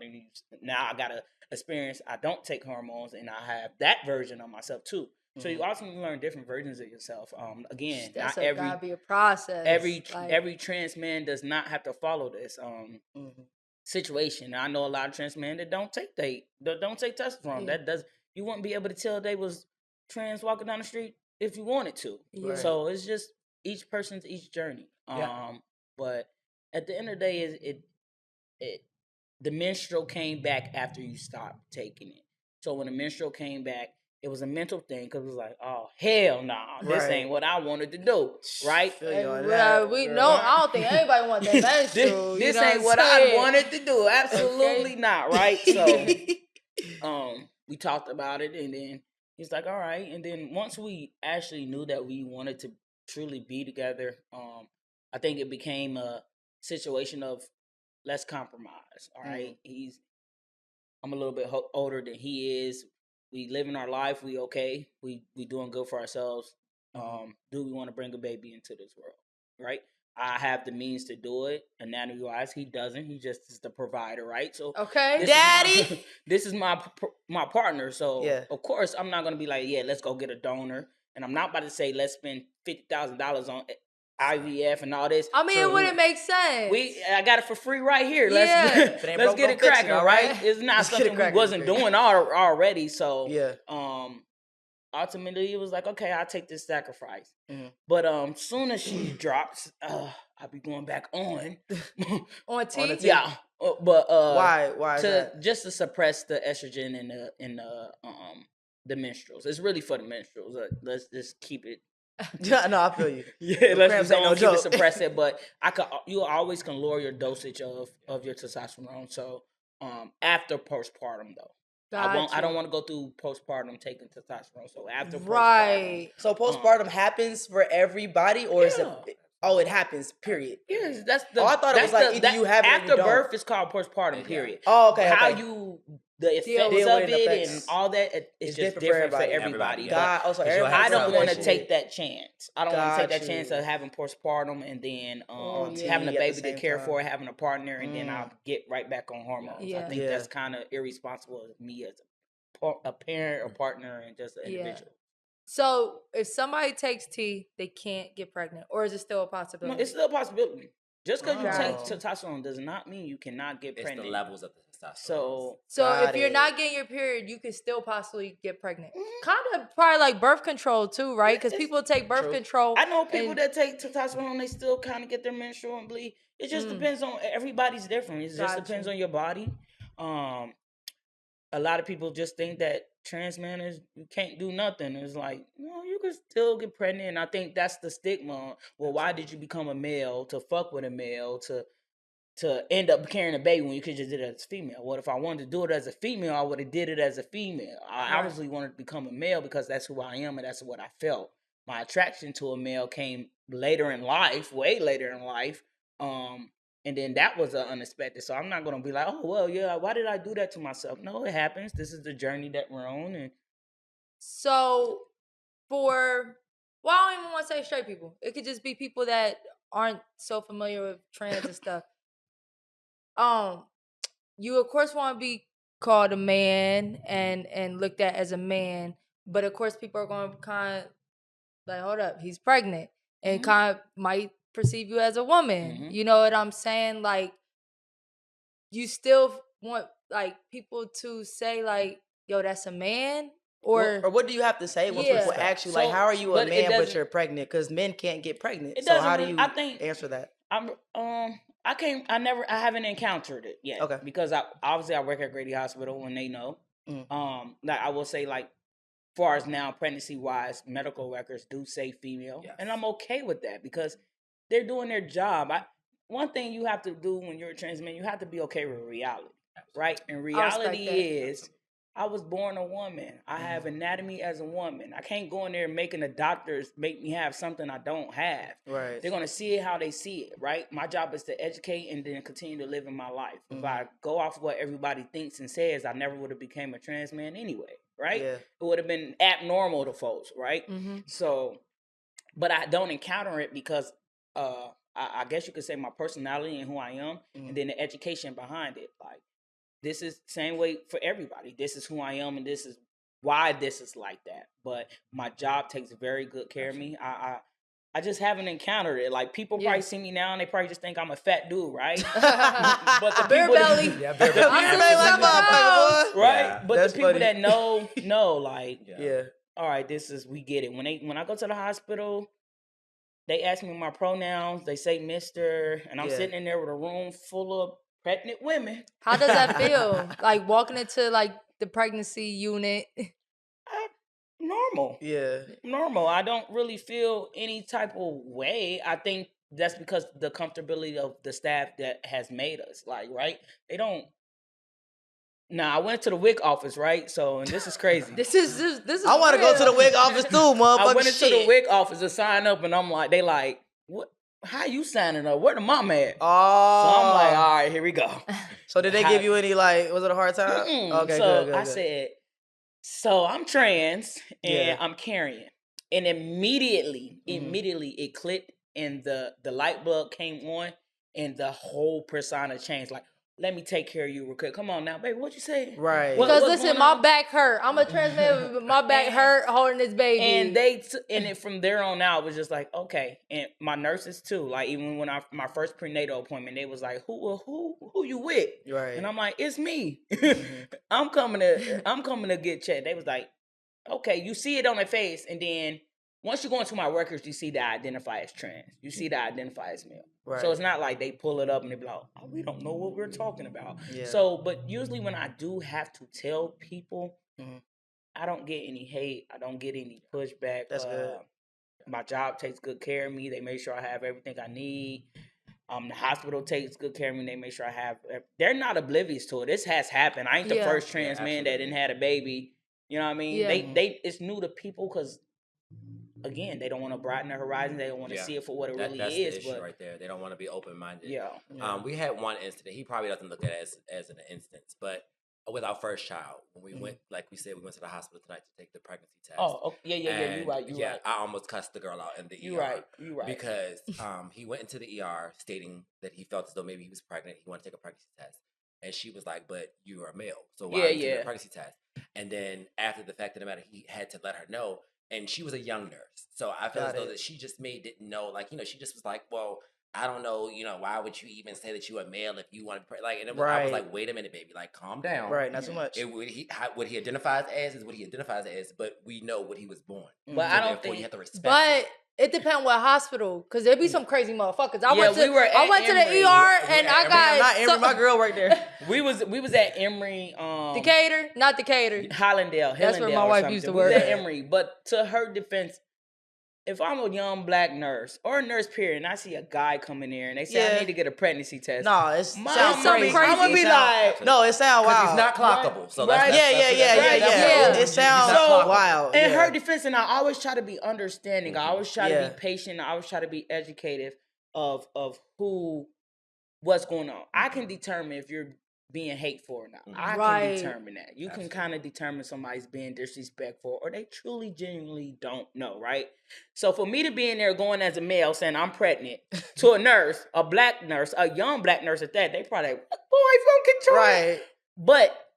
I got to experience I don't take hormones and I have that version of myself too. So you also learn different versions of yourself. Again, that's not every gotta be a process. Every trans man does not have to follow this situation. I know a lot of trans men that don't take testosterone. That does you wouldn't be able to tell they was trans walking down the street if you wanted to. Yeah. So it's just each person's each journey. But at the end of the day, the menstrual came back after you stopped taking it. So when the menstrual came back, it was a mental thing because it was like, oh hell nah, this ain't what I wanted to do, right? I don't think anybody wants that menstrual. This ain't what I wanted to do. Absolutely not, right? So we talked about it, and then he's like, all right. And then once we actually knew that we wanted to truly be together, I think it became a situation of let's compromise. All right, I'm a little bit older than he is. We living our life. We okay. We doing good for ourselves. Do we want to bring a baby into this world? Right. I have the means to do it. Anatomy wise, he doesn't. He just is the provider, right? So Okay, Daddy. This is my partner. So Yeah. of course I'm not gonna be like, yeah, let's go get a donor. And I'm not about to say let's spend $50,000 on IVF and all this. I mean, it wouldn't make sense. I got it for free right here. Yeah. Let's get it cracking, all right? It's not Let's get it something we cracking, wasn't Britt. doing already. So Yeah. ultimately it was like, okay, I'll take this sacrifice. Mhm. But soon as she drops, I'll be going back on On T? Yeah. But Why is that? just to suppress the estrogen and the menstruals. It's really for the menstruals. Let's just keep it. No, I feel you. Yeah, let's cramps just ain't no keep it joke. suppress it. But you always can lower your dosage of your testosterone. So after postpartum though. I don't want to go through postpartum taking testosterone. So after Right. So postpartum happens for everybody, or is it? Oh, it happens. Period. Yes, that's the. I thought it was like either you have it or after you don't. birth. It's called postpartum. Period. Oh, okay. How okay. you the Deal effects with of the it effects. and all that it's It's just different for different for everybody. everybody. God, But also, I don't want to shit. take that chance. I don't want to take that Got chance you. of having postpartum and then yeah. having a At the baby to same care time. for, having a partner, and then I'll get right back on hormones. I Yeah. think that's kind of irresponsible of me as a parent, a partner, and just an individual. So if somebody takes T, they can't get pregnant, or is it still a No, possibility? it's still a possibility. Just because you take Oh. testosterone does not mean you cannot get It's pregnant. the levels of the testosterone. So So Got if you're it. not getting your period, you can still possibly get pregnant. Kind of probably like birth control too, right? Because people take birth True. control. I know people and- that take testosterone, they still kind of get their menstrual and bleed. It just depends on everybody's different. It just Got depends you. on your body. A lot of people just think that trans men you can't do nothing. It's like, no, you can still get pregnant. And I think that's the stigma. Well, why did you become a male to fuck with a male to end up carrying a baby when you could just do it as a female? What if I wanted to do it as a female? I would have did it as a female. I obviously wanted to become a male because that's who I am and that's what I felt. My attraction to a male came later in life, way later in life. And then that was unexpected. So I'm not gonna be like, oh well, yeah, why did I do that to myself? No, it happens. This is the journey that we're on. And So I don't even want to say straight people. It could just be people that aren't so familiar with trans and stuff. You of course want to be called a man and looked at as a man, but of course people are going to kind of like, hold up, he's pregnant, and kind of might perceive you as a woman. You know what I'm saying? Like, you still want like people to say like, yo, that's a man, or what do you have to say when Yeah. people ask you So, like, how are you a but it man but doesn't- you're pregnant? Because men can't get pregnant. It So doesn't how do really- you I think- answer that? I haven't encountered it yet. Okay. Because I work at Grady Hospital and they know. Mm. Like I will say, like, far as now pregnancy wise, medical records do say female. Yes. And I'm okay with that because they're doing their job. One thing you have to do when you're a trans man, you have to be okay with reality. Right? And reality that. is I was born a woman. I have anatomy as a woman. I can't go in there making the doctors make me have something I don't have. Right. They're going to see it how they see it, right? My job is to educate and then continue to live in my life. If I go off what everybody thinks and says, I never would have became a trans man anyway, right? Yeah. It would have been abnormal to folks, right? So, but I don't encounter it because I guess you could say my personality and who I am, and then the education behind it. Like, this is the same way for everybody. This is who I am, and this is why this is like that. But my job takes very good care of me. I just haven't encountered it. Like, people probably see me now, and they probably just think I'm a fat dude, right? But the bear people belly. Yeah, bear belly. I You see made like something motherfucker, boy. right? Yeah. But That's the people funny. that know, like, Yeah. all right, we get it. When I go to the hospital, they ask me my pronouns. They say Mister, and I'm sitting in there with a room full of pregnant women. How does that feel? Like walking into like the pregnancy unit. Normal. Yeah. Normal. I don't really feel any type of way. I think that's because the comfortability of the staff that has made us, like, right? They don't Nah, I went to the WIC office, right? So, and this is crazy. This is I want to go to the wig office too, motherfucker. I went into the WIC office to sign up, and I'm like, they like, what? How you signing up? Where the mom at? Oh. So I'm like, all right, here we go. So did they give you any, like, was it a hard time? Okay, so good. I said, so I'm trans and Yeah. I'm carrying. And immediately it clicked and the light bulb came on and the whole persona changed. Like, let me take care of you real quick. Come on now, baby. What you say? Right. Because listen, my back hurt. I'm a trans man, but my back hurt holding this baby. And and from there on out, it was just like, okay. And my nurses too. Like even when my first prenatal appointment, they was like, who you with? Right. And I'm like, it's me. I'm coming to get checked. They was like, okay, you see it on their face, and then once you go into my records, you see that I identify as trans. You see that I identify as male. Right. So it's not like they pull it up and they be like, oh, we don't know what we're talking about. Yeah. So, but usually when I do have to tell people, I don't get any hate. I don't get any pushback. That's good. My job takes good care of me. They make sure I have everything I need. The hospital takes good care of me. They make sure I have. They're not oblivious to it. This has happened. I ain't the first trans man that didn't had a baby. You know what I mean? Yeah. They it's new to people because, again, they don't want to broaden their horizon. They don't want to see it for what it really that's is. The issue but right there, they don't want to be open minded. Yeah. We had one incident. He probably doesn't look at it as an instance, but with our first child, when we went, like we said, we went to the hospital tonight to take the pregnancy test. Oh, yeah. You right. Right. I almost cussed the girl out in the ER. You right. Because he went into the ER stating that he felt as though maybe he was pregnant. He wanted to take a pregnancy test. And she was like, but you are a male, so why are you taking a pregnancy test? And then after the fact of the matter, he had to let her know. And she was a young nurse. So I felt as though that she just didn't know, like, she just was like, well, I don't know, why would you even say that you a male if you want to, like, and I was like, wait a minute, baby, like, calm down. Right, not too much. What he identifies as is what he identifies as, but we know what he was born. But so I don't think you have to respect But it depends what hospital, because there be some crazy motherfuckers. I went to the Emory. ER and I got not Emory, my girl right there. We was at Emory. Decatur, not Decatur. Hollandale. That's where my wife used to work. We was at Emory, but to her defense, if I'm a young black nurse or a nurse period, and I see a guy coming there and they say I need to get a pregnancy test, no, it sounds crazy. I'm gonna be like, no, it sounds wild. He's not clockable. So yeah. It sounds wild. In her defense, and I always try to be understanding. I always try to be patient. I always try to be educative of what's going on. I can determine if you're being hateful or not. I can determine that. You can kind of determine somebody's being disrespectful or they truly, genuinely don't know, right? So for me to be in there going as a male saying I'm pregnant to a nurse, a black nurse, a young black nurse at that, they probably like, boy, you gonna get your right. But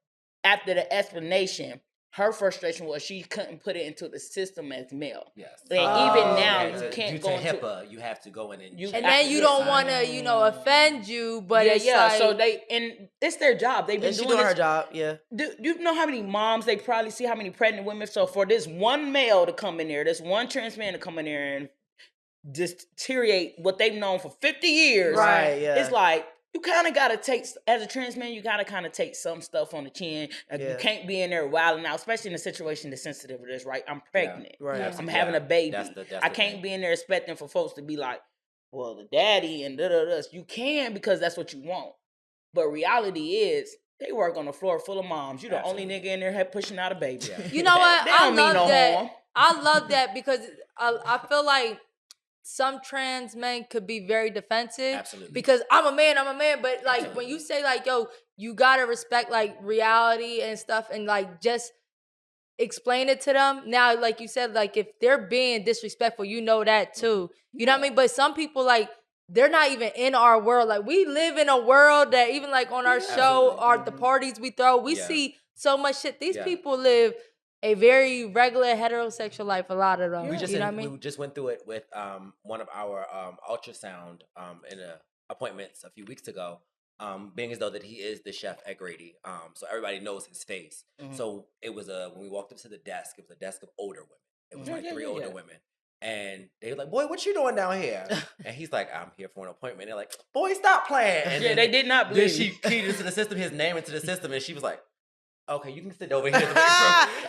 after the explanation, her frustration was she couldn't put it into the system as male. Yes. And even now, you can't go into HIPAA. You have to go in and and then you don't want to, offend you, but it's like, so and it's their job. They've been doing her job. Yeah. Do you know how many moms they probably see? How many pregnant women? So for this one male to come in there, this one trans man to come in there and deteriorate what they've known for 50 years, right? Yeah. It's like, you kind of got to take, as a trans man, you got to kind of take some stuff on the chin. You can't be in there wilding out, especially in a situation that's sensitive to this, right? I'm pregnant. Yeah, right. I'm having a baby. That's I can't be in there expecting for folks to be like, well, the daddy and da-da-da. You can because that's what you want. But reality is, they work on the floor full of moms. You the only nigga in there pushing out a baby. Yeah. You know what? I love that. I love that because I feel like some trans men could be very defensive. Absolutely. Because I'm a man, but like when you say like, yo, you gotta respect like reality and stuff and like just explain it to them. Now, like you said, like if they're being disrespectful, you know that too. You know what I mean? But some people like, they're not even in our world. Like we live in a world that even like on our show or the parties we throw, we see so much shit. These people live a very regular heterosexual life, a lot of them. You know what I mean? We just went through it with one of our ultrasound in appointments a few weeks ago, being as though that he is the chef at CAI'REE. So everybody knows his face. So it was when we walked up to the desk, it was a desk of older women. It was like three older women. And they were like, boy, what you doing down here? And he's like, I'm here for an appointment. They're like, boy, stop playing. And then they did not believe. Then she keyed into the system, his name into the system, and she was like, okay, you can sit over here.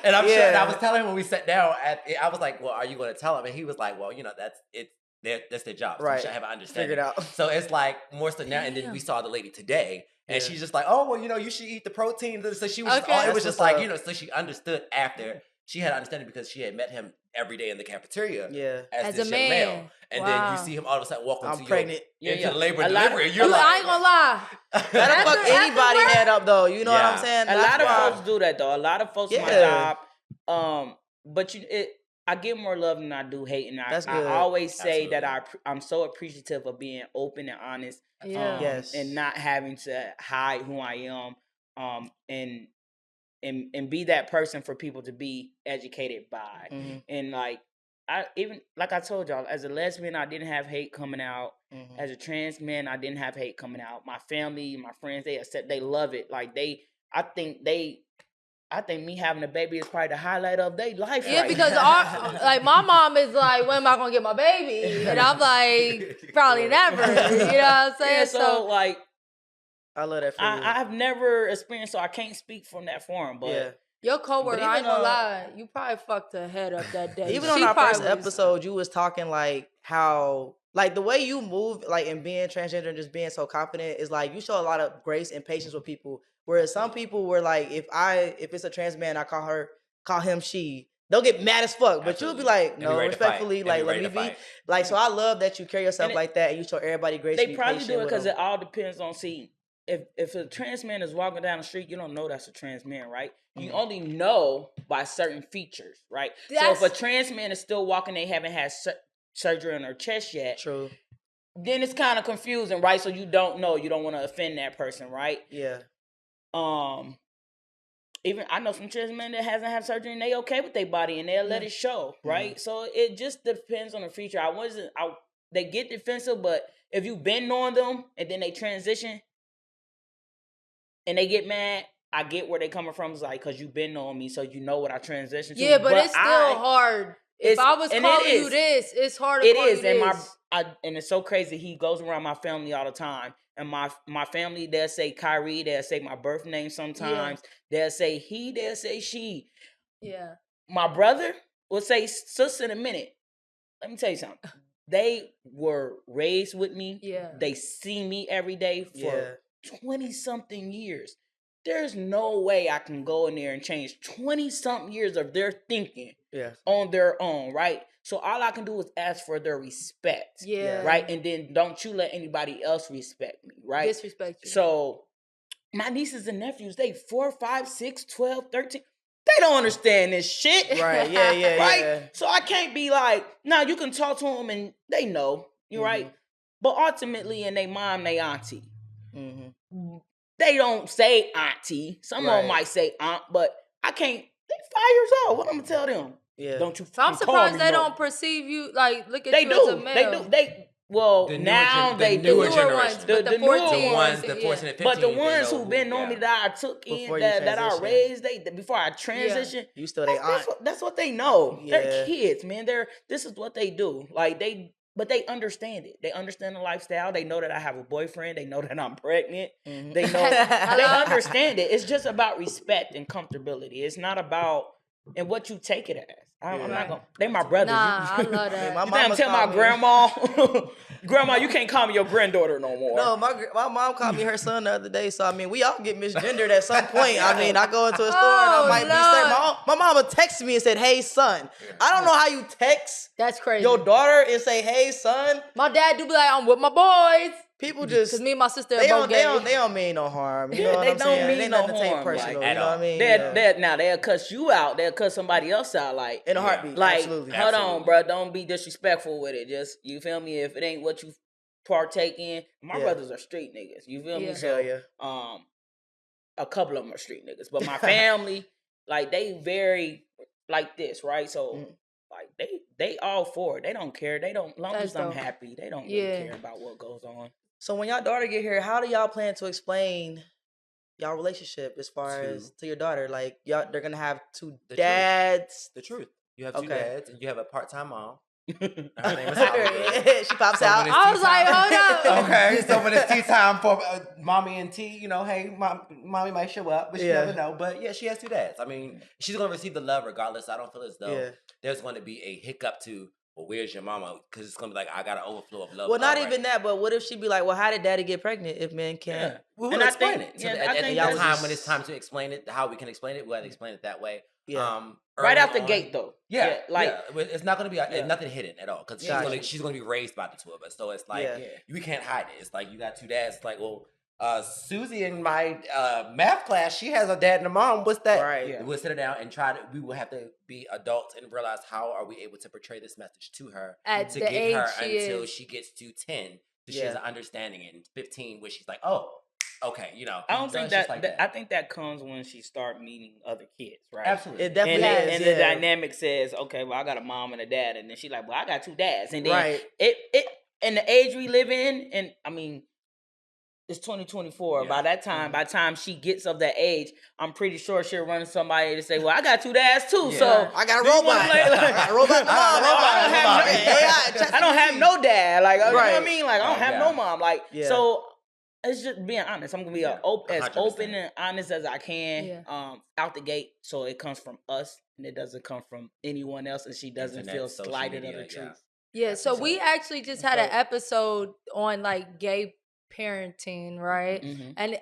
And I'm sure, and I was telling him when we sat down, I was like, well, are you going to tell him? And he was like, well, that's their job. So right. You should have an understanding. Figure it out. So it's like more so now. And then we saw the lady today, And she's just like, oh, well, you should eat the protein. So she was, it was just like, so she understood after. She had understanding because she had met him every day in the cafeteria as this a young man. male. And then you see him all of a sudden walk into pregnant. Into the labor and delivery. And you're I like, ain't gonna lie. That'll fuck anybody head up, though. You know what I'm saying? A lot of folks do that, though. A lot of folks in my job. But I get more love than I do hate. And I always say that I'm so appreciative of being open and honest. And not having to hide who I am. And be that person for people to be educated by. And like I told y'all, as a lesbian, I didn't have hate coming out. As a trans man, I didn't have hate coming out. My family, my friends, they love it. Like I think me having a baby is probably the highlight of their life. Yeah, right because like my mom is like, when am I gonna get my baby? And I'm like, probably never. You know what I'm saying? Yeah, so like, I love that for you. I've never experienced, so I can't speak from that forum. But your coworker, I ain't gonna lie, you probably fucked her head up that day. Even on our first episode, you was talking like how, like the way you move, like in being transgender and just being so confident is like you show a lot of grace and patience with people. Whereas some people were like, if it's a trans man, I call him she. They'll get mad as fuck, but you'll be like, no, respectfully, like let me be. Like, so I love that you carry yourself like that and you show everybody grace. They probably do it because it all depends on if a trans man is walking down the street, you don't know that's a trans man, right? You only know by certain features, right? So if a trans man is still walking, they haven't had surgery on their chest yet. True. Then it's kind of confusing, right? So you don't know. You don't want to offend that person, right? Yeah. Even I know some trans men that hasn't had surgery and they okay with their body and they'll let it show, right? So it just depends on the feature. They get defensive, but if you've been knowing them and then they transition and they get mad, I get where they coming from. It's like, because you've been knowing me, so you know what I transitioned to. Yeah, but it's still hard. If I was calling you this, it's hard to call you this. And it's so crazy. He goes around my family all the time. And my family, they'll say CAI'REE, they'll say my birth name sometimes. Yeah. They'll say he, they'll say she. Yeah. My brother will say sister in a minute. Let me tell you something. They were raised with me. Yeah. They see me every day for 20-something years. There's no way I can go in there and change 20-something years of their thinking on their own, right? So all I can do is ask for their respect, right? And then don't you let anybody else respect me, right? Disrespect you. So my nieces and nephews, they 4, 5, 6, 12, 13. They don't understand this shit. Right, yeah. Right? So I can't be like, now you can talk to them and they know, you're right? But ultimately, in their mom, they auntie. They don't say auntie. Some of them might say aunt, but I can't. They're 5 years old. What I'm gonna tell them? Yeah. Don't you? So I'm surprised they don't perceive you like look at they you do. as a male. They do. The newer ones, the 14 ones, the 14 and 15. But the ones who've been on me that I took in, that I raised, before I transitioned, you still they aunt. That's what they know. Yeah. They're kids, man. This is what they do. But they understand it. They understand the lifestyle. They know that I have a boyfriend. They know that I'm pregnant. They know. They understand it. It's just about respect and comfortability. It's not about and what you take it as. I'm not gonna. They my brothers. Nah, I love that. My mama tell my grandma, grandma, you can't call me your granddaughter no more. No, my mom called me her son the other day. So I mean, we all get misgendered at some point. I mean, I go into a store and I might be saying, my mama texted me and said, "Hey son." I don't know how you text. That's crazy. Your daughter and say, "Hey son." My dad do be like, "I'm with my boys." People just because me and my sister they both don't mean no harm. You know what I'm saying? They don't mean no harm. Personal, like, you know what I mean? Now they'll cuss you out. They'll cuss somebody else out like in a heartbeat. Like, absolutely. Hold on, bro. Don't be disrespectful with it. Just you feel me? If it ain't what you partake in, my brothers are street niggas. You feel me? So a couple of them are street niggas, but my family, like they very like this, right? So. Like they all for it. They don't care. They don't. Long as I'm happy, they don't really care about what goes on. So when y'all daughter get here, how do y'all plan to explain y'all relationship as far as to your daughter? Like they're gonna have two dads. The truth. You have two dads, and you have a part-time mom. Her name is she pops out. I was like, hold up. Okay, so when it's tea time for mommy and tea, hey, mommy might show up, but you never know. But yeah, she has two dads. I mean, she's gonna receive the love regardless. I don't feel as though there's going to be a hiccup to well, where's your mama? Because it's gonna be like, I got an overflow of love. Well, not even that, but what if she be like, well, how did daddy get pregnant if men can't? Yeah. We And will I explain think- it. So yeah, at I the think time that's- when it's time to explain it, how we can explain it, we'll have to explain it that way. Yeah. Right Early out the on- gate, though. Yeah, like it's not gonna be Yeah. nothing hidden at all because Gotcha. she's gonna be raised by the two of us. So it's like Yeah. we can't hide it. It's like you got two dads. It's like, well, Susie in my math class, she has a dad and a mom. What's that? Right. Yeah. We'll sit her down and try to. We will have to be adults and realize how are we able to portray this message to her At to the get age her she until is. she gets to 10, so she Yeah. has an understanding. And 15, where she's like, oh, okay, you know. I don't So think it's just that, like I think that comes when she start meeting other kids, right? Absolutely. It definitely And, is. and yeah. the dynamic says, okay, well, I got a mom and a dad, and then she like, well, I got two dads, and then Right. it and the age we live in, and I mean, it's 2024. Yeah. By that time, by the time she gets of that age, I'm pretty sure she'll run to somebody to say, well, I got two dads too, Yeah. so I got a do you robot. wanna play? I got a robot. I don't have no dad. Like, you know what I Right. mean? Like, I don't have Yeah. no mom. Like, Yeah. so it's just being honest. I'm gonna be Yeah, as 100%. open and honest as I can, Yeah. out the gate. So it comes from us, and it doesn't come from anyone else, and she doesn't Internet, feel social slighted media, of the yeah. truth. Yeah, so So- we actually just had an episode on like gay parenting, right? Mhm. And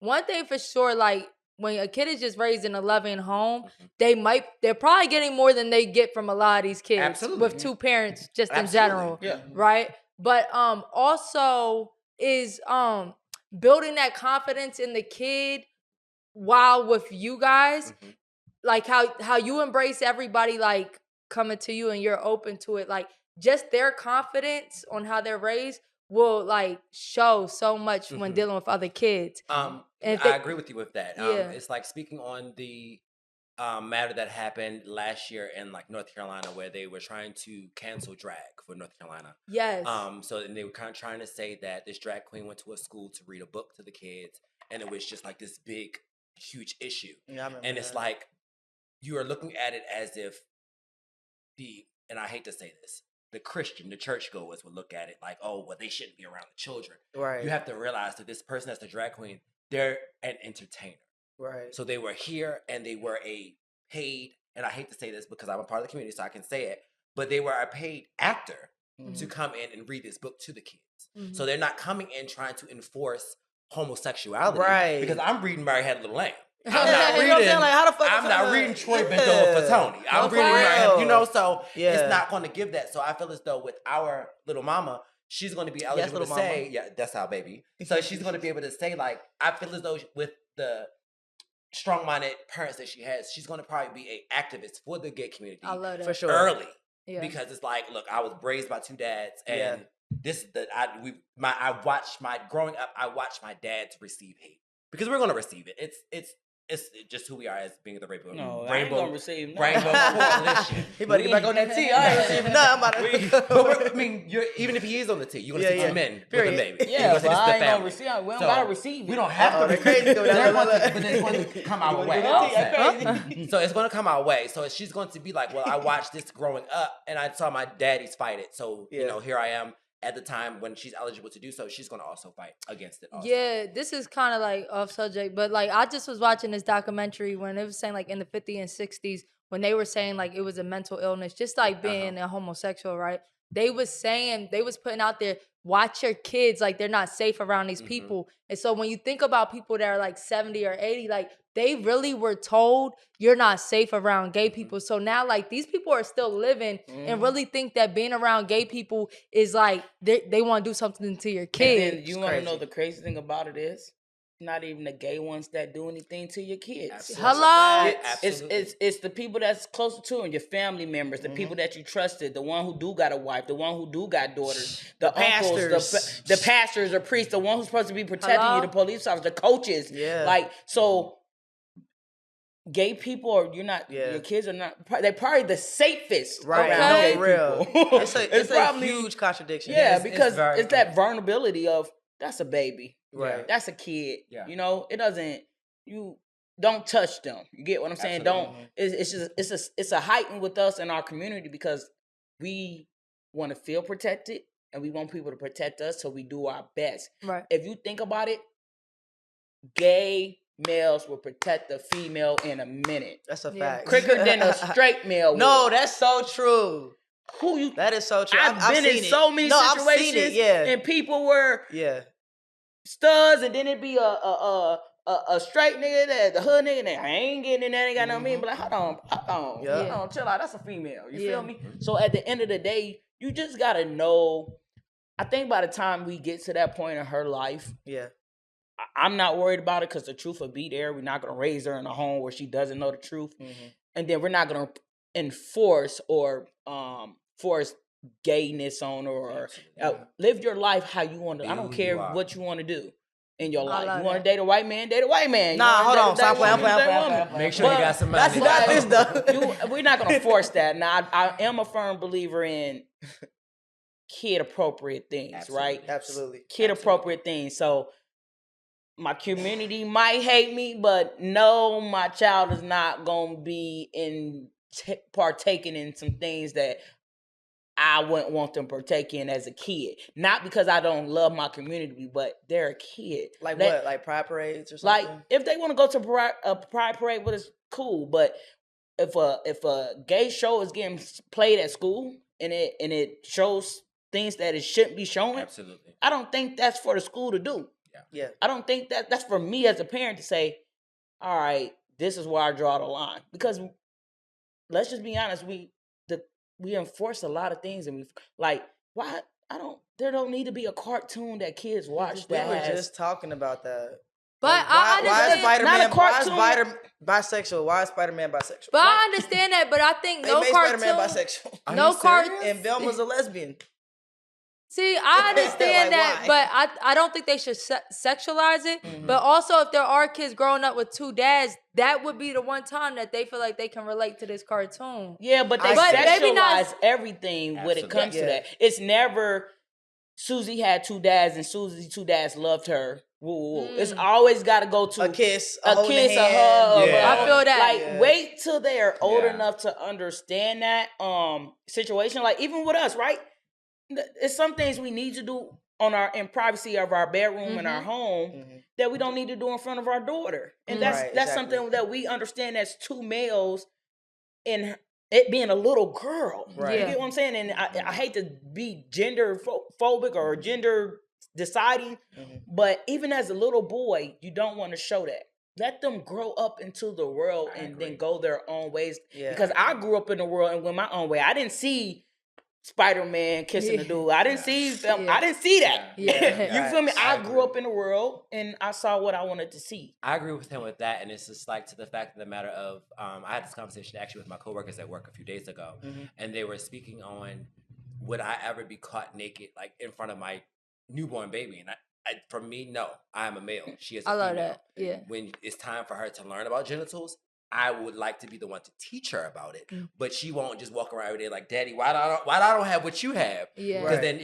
one thing for sure, like when a kid is just raised in a loving home, Mhm. they're probably getting more than they get from a lot of these kids Absolutely. with two parents just in Absolutely. general. Yeah. Right? But also is building that confidence in the kid while with you guys, Mhm. like how you embrace everybody like coming to you and you're open to it, like just their confidence on how they're raised will like show so much when Mhm. dealing with other kids. And if I they- agree with you with that. Yeah. It's like speaking on the matter that happened last year in like North Carolina, where they were trying to cancel drag for North Carolina. Yes. So and they were kind of trying to say that this drag queen went to a school to read a book to the kids, and it was just like this big, huge issue. Yeah, I remember And it's that. like you are looking at it as if and I hate to say this, the churchgoers would look at it like, oh, well, they shouldn't be around the children. Right. You have to realize that this person that's the drag queen, they're an entertainer. Right. So they were here and they were a paid, and I hate to say this because I'm a part of the community, so I can say it, but they were a paid actor to come in and read this book to the kids. Mhm. So they're not coming in trying to enforce homosexuality. Right. Because I'm reading Mary Had a Little Lamb. I'm Yeah, not you know what I'm reading. saying? Like, how the fuck I'm is not that? reading Troy Yeah. bent over for Tony. I'm No, for reading Mary Had, real. you know. So Yeah. it's not going to give that. So I feel as though with our little mama, she's going to be eligible little to say, mama. yeah, that's our baby. So she's going to be able to say, like, I feel as though with the strong-minded parents that she has, she's going to probably be an activist for the gay community I love that. For sure. early. Yeah. Because it's like, look, I was raised by two dads, and Yeah. this I watched my growing up. I watched my dad receive hate because we're gonna receive it. It's just who we are as being the rainbow. No, I ain't gonna receive nothing. Rainbow Coalition. He about to get back on that T. I ain't receiving nothing. I'm about But I mean, even if he is on the T, you're gonna Yeah, see yeah. two men with Period. a baby. Yeah, You're gonna see but this is I the ain't gonna family. receive. We don't So, gotta receive it. We don't have to. they're crazy. They're going to, but it's going to come our way. I'll say. So it's going to come our way. So she's going to be like, well, I watched this growing up, and I saw my daddies fight it. So Yeah. here I am at the time when she's eligible to do so. She's going to also fight against it. Also. Yeah, this is kind of like off subject, but like I just was watching this documentary when it was saying like in the 50s and 60s when they were saying like it was a mental illness, just like being a homosexual, right? They was putting out there, watch your kids, like they're not safe around these people. And so when you think about people that are like 70 or 80, like they really were told you're not safe around gay people. So now like these people are still living and really think that being around gay people is like they want to do something to your And kids. then you want to know the crazy thing about it is, not even the gay ones that do anything to your kids. Absolutely. Hello? It's the people that's closer to them, your family members, the people that you trusted, the one who do got a wife, the one who do got daughters, the uncles, pastors. the pastors, the priests, the one who's supposed to be protecting Hello? you, the police officers, the coaches. Yeah. Like, so gay people are, Yeah. your kids are not, they're probably the safest Right. around Okay. gay No, real. people. It's probably- a huge contradiction. Yeah, It's because very it's that vulnerability of, that's a baby. Right. That's a kid. Yeah. You know, it doesn't, you don't touch them. You get what I'm saying? Absolutely. Don't, it's a heightened with us in our community because we want to feel protected and we want people to protect us, so we do our best. Right. If you think about it, gay males will protect the female in a minute. That's a Yeah. fact. Quicker than a straight male would. No, that's so true. who you. That is so true. I've been in so many situations, I've seen it, yeah. and people were studs, and then it'd be a straight nigga that the hood nigga that I ain't getting in there, ain't got no mean, but like, hold on, chill out. That's a female. You feel me? So at the end of the day, you just gotta know. I think by the time we get to that point in her life, I'm not worried about it because the truth will be there. We're not gonna raise her in a home where she doesn't know the truth, and then we're not gonna enforce or force gayness on her or live your life how you want to. I don't care what you want to do in your life. You want to date a white man? Date a white man. Nah, hold on. Stop playing. Make sure you got some money. We're not gonna force that. Now, I am a firm believer in kid appropriate things, right? Absolutely. Kid appropriate things. So my community might hate me, but no, my child is not gonna be partaking in some things that I wouldn't want them to partake in as a kid. Not because I don't love my community, but they're a kid. Like what? Like pride parades or something? Like if they want to go to a pride parade, well, it's cool. But if a gay show is getting played at school and it shows things that it shouldn't be showing, absolutely, I don't think that's for the school to do. Yeah. I don't think that's for me as a parent to say, all right, this is where I draw the line. Because let's just be honest, we enforce a lot of things, and there don't need to be a cartoon that kids watch. We were just talking about that. But I understand. Why is Spider-Man bisexual? Why is Spider-Man bisexual? But I understand that. But I think no cartoon. Spider-Man bisexual. No cartoon. And Velma's a lesbian. See, I understand that, but I don't think they should sexualize it. But also, if there are kids growing up with two dads, that would be the one time that they feel like they can relate to this cartoon. Yeah, but they sexualize everything when it comes to that. It's never Susie had two dads and Susie's two dads loved her. It's always got to go to a kiss, a hug. I feel that. Like, wait till they're old enough to understand that situation. Like, even with us, right? It's some things we need to do in privacy of our bedroom and our home that we don't need to do in front of our daughter. And that's something that we understand as two males in it being a little girl. Right. You get what I'm saying? And I hate to be gender phobic or gender deciding, but even as a little boy, you don't want to show that. Let them grow up into the world and then go their own ways. Yeah. Because I grew up in the world and went my own way. I didn't see Spider-Man kissing a dude. I didn't see them. I didn't see that. You feel me? I grew up in the world and I saw what I wanted to see. I agree with him with that, and it's just like to the fact of the matter of I had this conversation actually with my coworkers at work a few days ago, and they were speaking on would I ever be caught naked like in front of my newborn baby, and for me, no. I am a male. She is a female. I love that. Yeah. When it's time for her to learn about genitals, I would like to be the one to teach her about it, but she won't just walk around every day like, Daddy, why I don't have what you have? Yeah. Because then,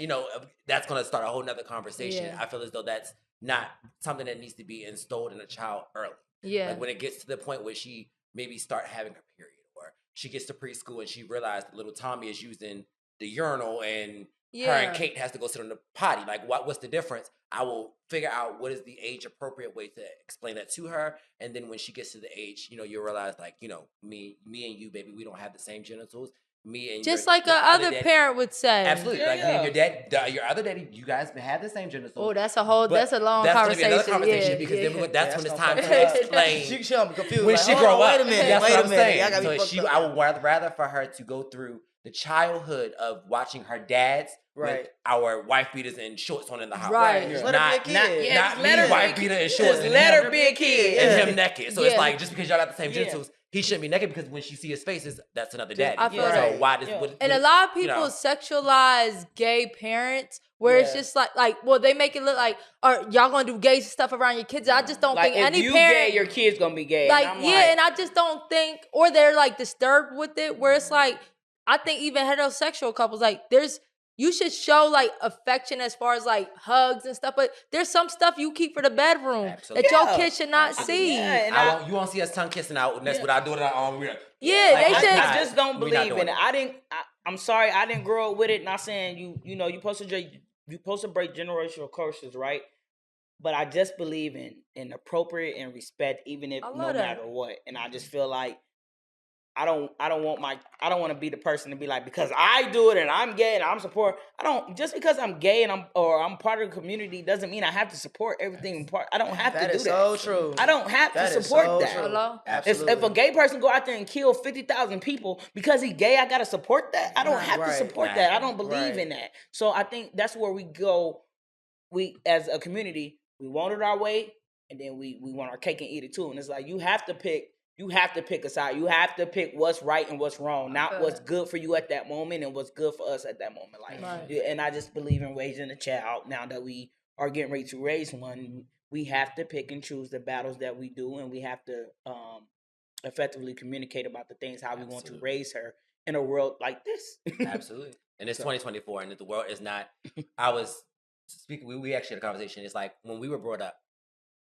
that's going to start a whole nother conversation. Yeah. I feel as though that's not something that needs to be installed in a child early. Yeah. Like when it gets to the point where she maybe start having her period, or she gets to preschool and she realized that little Tommy is using the urinal and her and Kate has to go sit on the potty. Like, what's the difference? I will figure out what is the age appropriate way to explain that to her. And then when she gets to the age, you'll realize like, me and you, baby, we don't have the same genitals. Me and just like your other parent would say. Absolutely. Yeah, like me and your dad, your other daddy, you guys have the same genitals. Oh, that's a long conversation. That's conversation because then that's when it's time to explain. She'll be confused. When she grow up. Wait a minute. That's what I'm saying. I would rather for her to go through the childhood of watching her dads with our wife beaters and shorts on in the house. Right. Just let her be a kid. Not me, wife beater and shorts. Just let her be a kid. And him naked. So it's like, just because y'all got the same genitals, he shouldn't be naked because when she see his face, that's another daddy. I feel that. So why does... And a lot of people sexualize gay parents where it's just they make it look like, are y'all gonna do gay stuff around your kids? I just don't think any parent... If you gay, your kid's gonna be gay. And I just don't think... Or they're like disturbed with it where it's like, I think even heterosexual couples, you should show like affection as far as like hugs and stuff, but there's some stuff you keep for the bedroom that your kids should not see. Yeah, you won't see us tongue kissing out, and that's what I do in our own real. Yeah, they should. I just don't believe in it. I'm sorry, I didn't grow up with it. Not saying you supposed to break generational curses, right? But I just believe in appropriate and respect, even if no matter what. And I just feel like I don't want to be the person to be like, because I do it and I'm gay and I'm support. Just because I'm gay and I'm part of the community doesn't mean I have to support everything. I don't have to do that. That is so true. I don't have to support that. Hello? If a gay person go out there and kill 50,000 people because he's gay, I gotta support that. I don't have to support that. I don't believe in that. So I think that's where we go. We as a community, we want it our way, and then we want our cake and eat it too. And it's like you have to pick a side. You have to pick what's right and what's wrong, not what's good for you at that moment and what's good for us at that moment. And I just believe in raising a child. Now that we are getting ready to raise one, we have to pick and choose the battles that we do, and we have to effectively communicate about the things how we want to raise her in a world like this. Absolutely. And it's 2024, and the world is not. I was speaking. We actually had a conversation. It's like when we were brought up,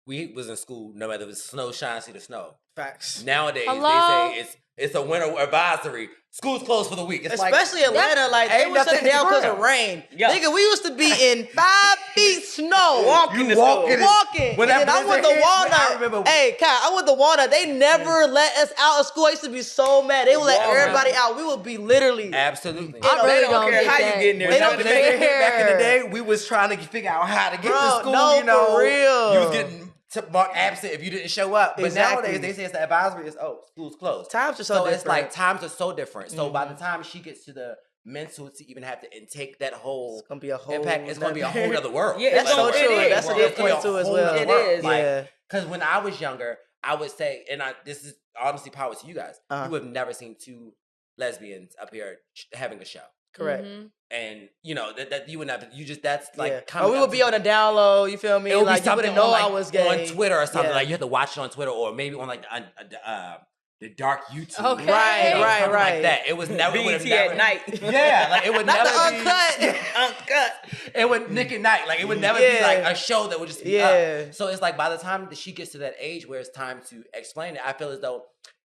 we was in school. No matter if it's snow, shine, see the snow. Facts. Nowadays, they say it's a winter advisory. School's closed for the week. It's especially Atlanta, like they were shutting down because of rain. Yeah. Nigga, we used to be in 5 feet snow. Walking. And then I went to Walnut. Hey, Kai, I went to Walnut. They never let us out of school. I used to be so mad. They would let everybody out. We would be literally. Absolutely. I really don't care how you getting there. They don't care. Back in the day, we was trying to figure out how to get to school. No, for real. You was getting marked absent if you didn't show up. But nowadays they say it's the advisory is school's closed. Times are so different. It's like times are so different. So by the time she gets to the mental to even have to intake that whole it's gonna be a whole impact, it's gonna be a whole other world. Yeah, that's so true. That's a good point too as well. It is. Because when I was younger, I would say, and this is honestly power to you guys, you have never seen 2 lesbians up here having a show. Correct. Mm-hmm. And you know that you would not. You just that's like. Or we would be on the down low. You feel me? It would like be you wouldn't know I was gay on Twitter or something. Like you have to watch it on Twitter or maybe on like the dark YouTube. Okay. Right. Like that. It was never BT at night. Yeah, like it would never be uncut. It would Nick at Night. Like it would never be like a show that would just be up. So it's like by the time that she gets to that age where it's time to explain it, I feel as though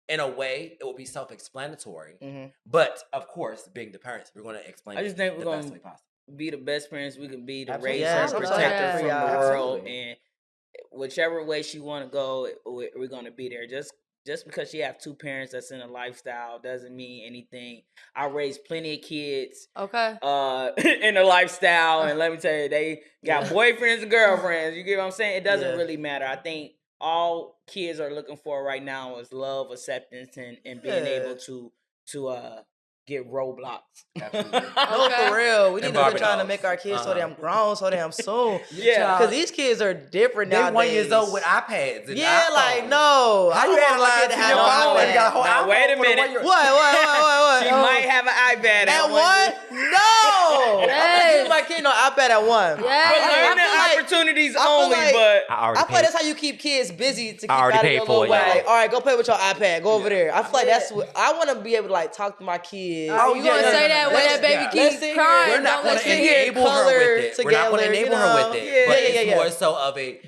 in a way it will be self-explanatory. Mm-hmm. But of course, being the parents, we're going to explain. I just think we're going to be the best parents we can be to raise her, protect her from the world, and whichever way she want to go, we're going to be there. Just because she have 2 parents that's in a lifestyle doesn't mean anything. I raised plenty of kids, in a lifestyle, and let me tell you, they got boyfriends and girlfriends. You get what I'm saying? It doesn't really matter. I think all kids are looking for right now is love, acceptance, and being able to get roadblocks. Absolutely. No, for real. We need to be trying to make our kids so damn grown, so damn soon. Because these kids are different nowadays. They're 1 year old with iPads. And like, no. How you had a kid to have an iPad? Wait a minute. What? She might have an iPad at 1? No. I give my kid no iPad at 1. For learning opportunities only, but I feel like that's how you keep kids busy to keep out of your little way. Like, all right, go play with your iPad. Go over there. I feel like that's what I want to be able to like talk to my kids. Oh, you gonna say that when that baby keeps crying? We're not going to enable her with it. We're not going to enable her with it. But it's more so of a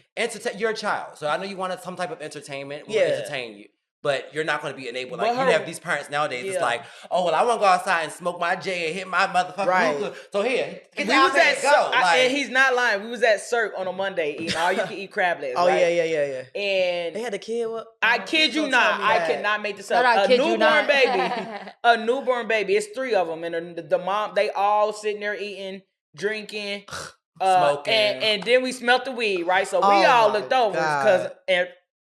you're a child, so I know you wanted some type of entertainment. We'll entertain you. But you're not going to be enabled. Like, you have these parents nowadays, it's like, oh, well, I want to go outside and smoke my J and hit my motherfucking hookah. So here, get the iPad, go. And he's not lying. We was at Cirque on a Monday eating all you can eat crab legs. Oh, right? yeah. And they had a kid. What? I kid you not. I cannot make this up. A newborn baby. It's 3 of them. And the mom, they all sitting there eating, drinking, smoking. And then we smelt the weed, right? So we all looked over because...